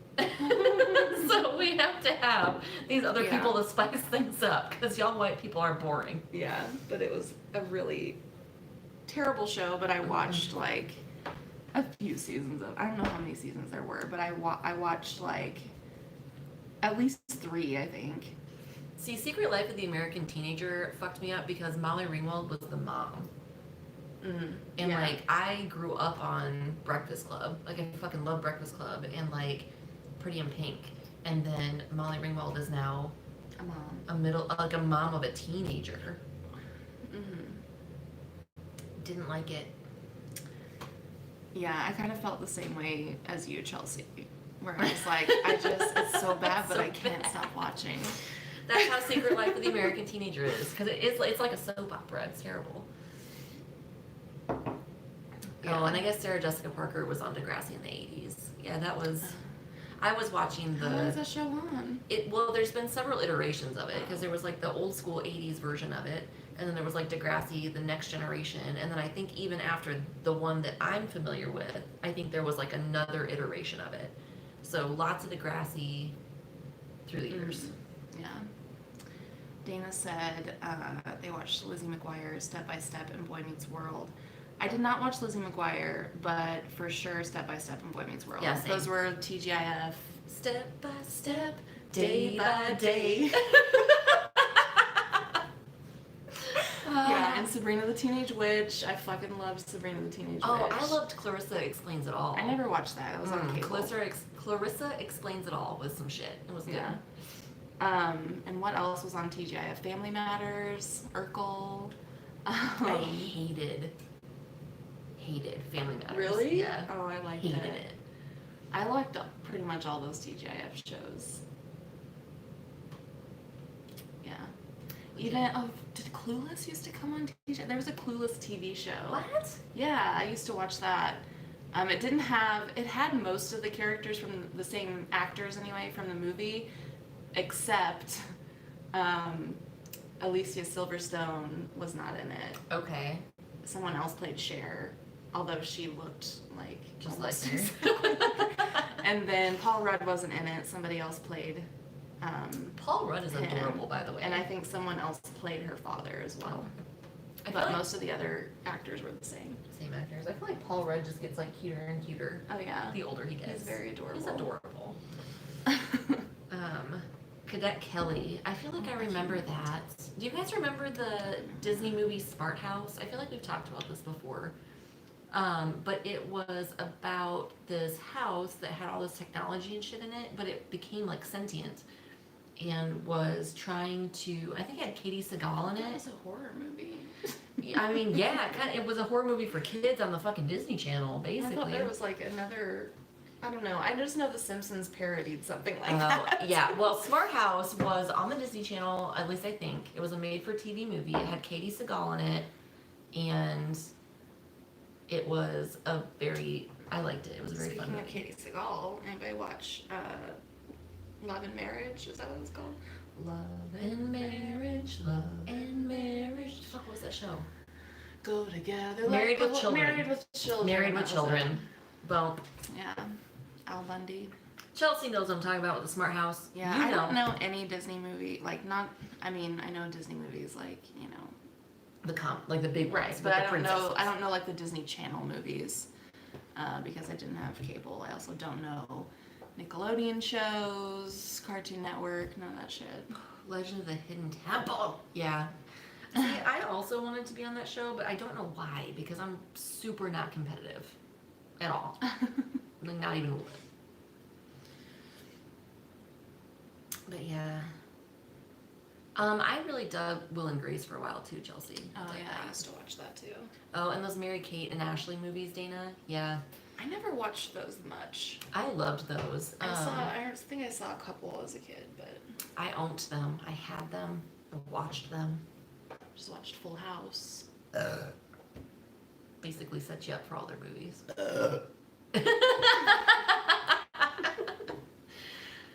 So we have to have these other people to spice things up because y'all white people are boring. yeah, but it was a really terrible show, but I watched, like, a few seasons of, I don't know how many seasons there were, but I watched, like, at least 3, I think. See, Secret Life of the American Teenager fucked me up because Molly Ringwald was the mom. And, like, I grew up on Breakfast Club. Like, I fucking love Breakfast Club and, like, Pretty in Pink. And then Molly Ringwald is now a mom. A mom of a teenager. Mm-hmm. Didn't like it. Yeah, I kind of felt the same way as you, Chelsea, where I was like, it's so bad, but I can't stop watching. That's how Secret Life of the American Teenager is, because it's like a soap opera. It's terrible. Yeah. Oh, and I guess Sarah Jessica Parker was on Degrassi in the 80s. Yeah, that was... I was watching How long is that show on? Well, there's been several iterations of it, because there was, like, the old school 80s version of it, and then there was, like, Degrassi, the next generation, and then I think even after the one that I'm familiar with, I think there was, like, another iteration of it. So lots of Degrassi through the years. Yeah. Dana said they watched Lizzie McGuire, Step by Step, and Boy Meets World. I did not watch Lizzie McGuire, but for sure Step by Step and Boy Meets World. Yeah, same. Those were TGIF. Step by step, day by day. Yeah, and Sabrina the Teenage Witch. I fucking loved Sabrina the Teenage Witch. Oh, I loved Clarissa Explains It All. I never watched that. It was on cable. Clarissa Explains It All with some shit. It was good. Yeah. And what else was on TGIF? Family Matters, Urkel. I hated Family Matters. Really? Yeah. Oh, I liked Hated it. I liked pretty much all those TGIF shows. Yeah. Even, did Clueless used to come on TGIF? There was a Clueless TV show. What? Yeah, I used to watch that. It had most of the characters from the same actors anyway from the movie, except Alicia Silverstone was not in it. Okay. someone else played Cher, although she looked like Just like almost her. And then Paul Rudd wasn't in it. Somebody else played. Paul Rudd is him. adorable, by the way. And I think someone else played her father as well. I feel But like most of the other actors were the same. same actors. I feel like Paul Rudd just gets like cuter and cuter Oh yeah, the older he gets. he's very adorable. He's adorable. Cadet Kelly. I feel like I remember that. Do you guys remember the Disney movie Smart House? I feel like we've talked about this before. But it was about this house that had all this technology and shit in it, but it became like sentient and was trying to, I think it had Katie Sagal in That it. was a horror movie. I mean, yeah, it was a horror movie for kids on the fucking Disney Channel, I basically. thought there was like another. I don't know. I just know The Simpsons parodied something like Oh, that. yeah. Well, Smart House was on the Disney Channel, at least I think. It was a made-for-TV movie. It had Katie Sagal in it, and it was a very, I liked it. It was a very Speaking fun of movie. Katie Sagal, anybody watch Love and Marriage? Is that what it's called? Love and marriage, love and marriage. Fuck, what was that show? Go together. Married with Children. Married with Children. Married with that was Children. Well, it. Yeah. Al Bundy. Chelsea knows what I'm talking about with the Smart House. Yeah, You I know. don't know any Disney movie. Like, not. I mean, I know Disney movies, like, you know. Like the big ones, But with I the don't know. princesses. I don't know like the Disney Channel movies, because I didn't have cable. I also don't know Nickelodeon shows, Cartoon Network, none of that shit. Legend of the Hidden Temple. Yeah. See, I also wanted to be on that show, but I don't know why, because I'm super not competitive at all. Like, not even a little bit. But yeah. I really dug Will and Grace for a while too, Chelsea. Oh Dug yeah, that. I used to watch that too. Oh, and those Mary Kate and Ashley movies, Dana. Yeah, I never watched those much. I loved those. I think I saw a couple as a kid, but I owned them. I had them. I watched them. just watched Full House. Basically set you up for all their movies.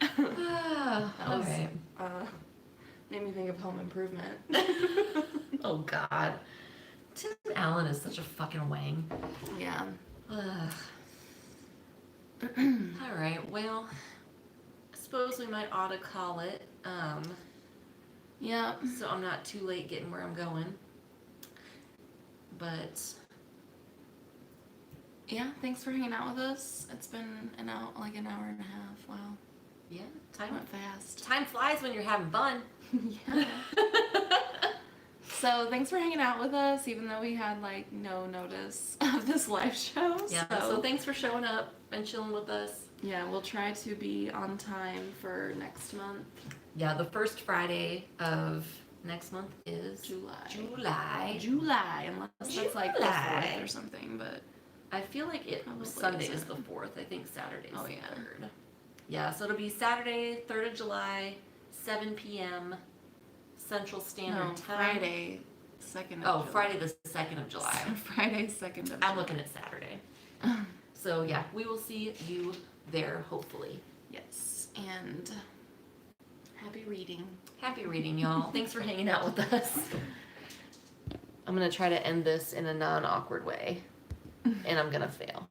That All was, right. made me think of Home Improvement. Oh God. Tim Allen is such a fucking wang. Yeah. Ugh. All right. Well, I suppose we might ought to call it. Yeah. So I'm not too late getting where I'm going. But Yeah, thanks for hanging out with us. It's been an hour and a half. Wow. yeah, Time went fast. time flies when you're having fun. Yeah. So thanks for hanging out with us, even though we had like no notice of this live show. Yeah. So thanks for showing up and chilling with us. Yeah, we'll try to be on time for next month. Yeah, the first Friday of next month is July, unless that's like the July. 4th or something, but I feel like Probably Sunday is isn't. the 4th. I think Saturday is Oh, the yeah. 3rd. Yeah, so it'll be Saturday, 3rd of July, 7 p.m. Central Standard no, Time. Friday, 2nd of Oh, July. Friday the 2nd of July. Friday, 2nd of July. I'm looking at Saturday. So yeah, we will see you there, hopefully. Yes, and happy reading. Happy reading, y'all. Thanks for hanging out with us. I'm gonna try to end this in a non-awkward way, and I'm gonna fail.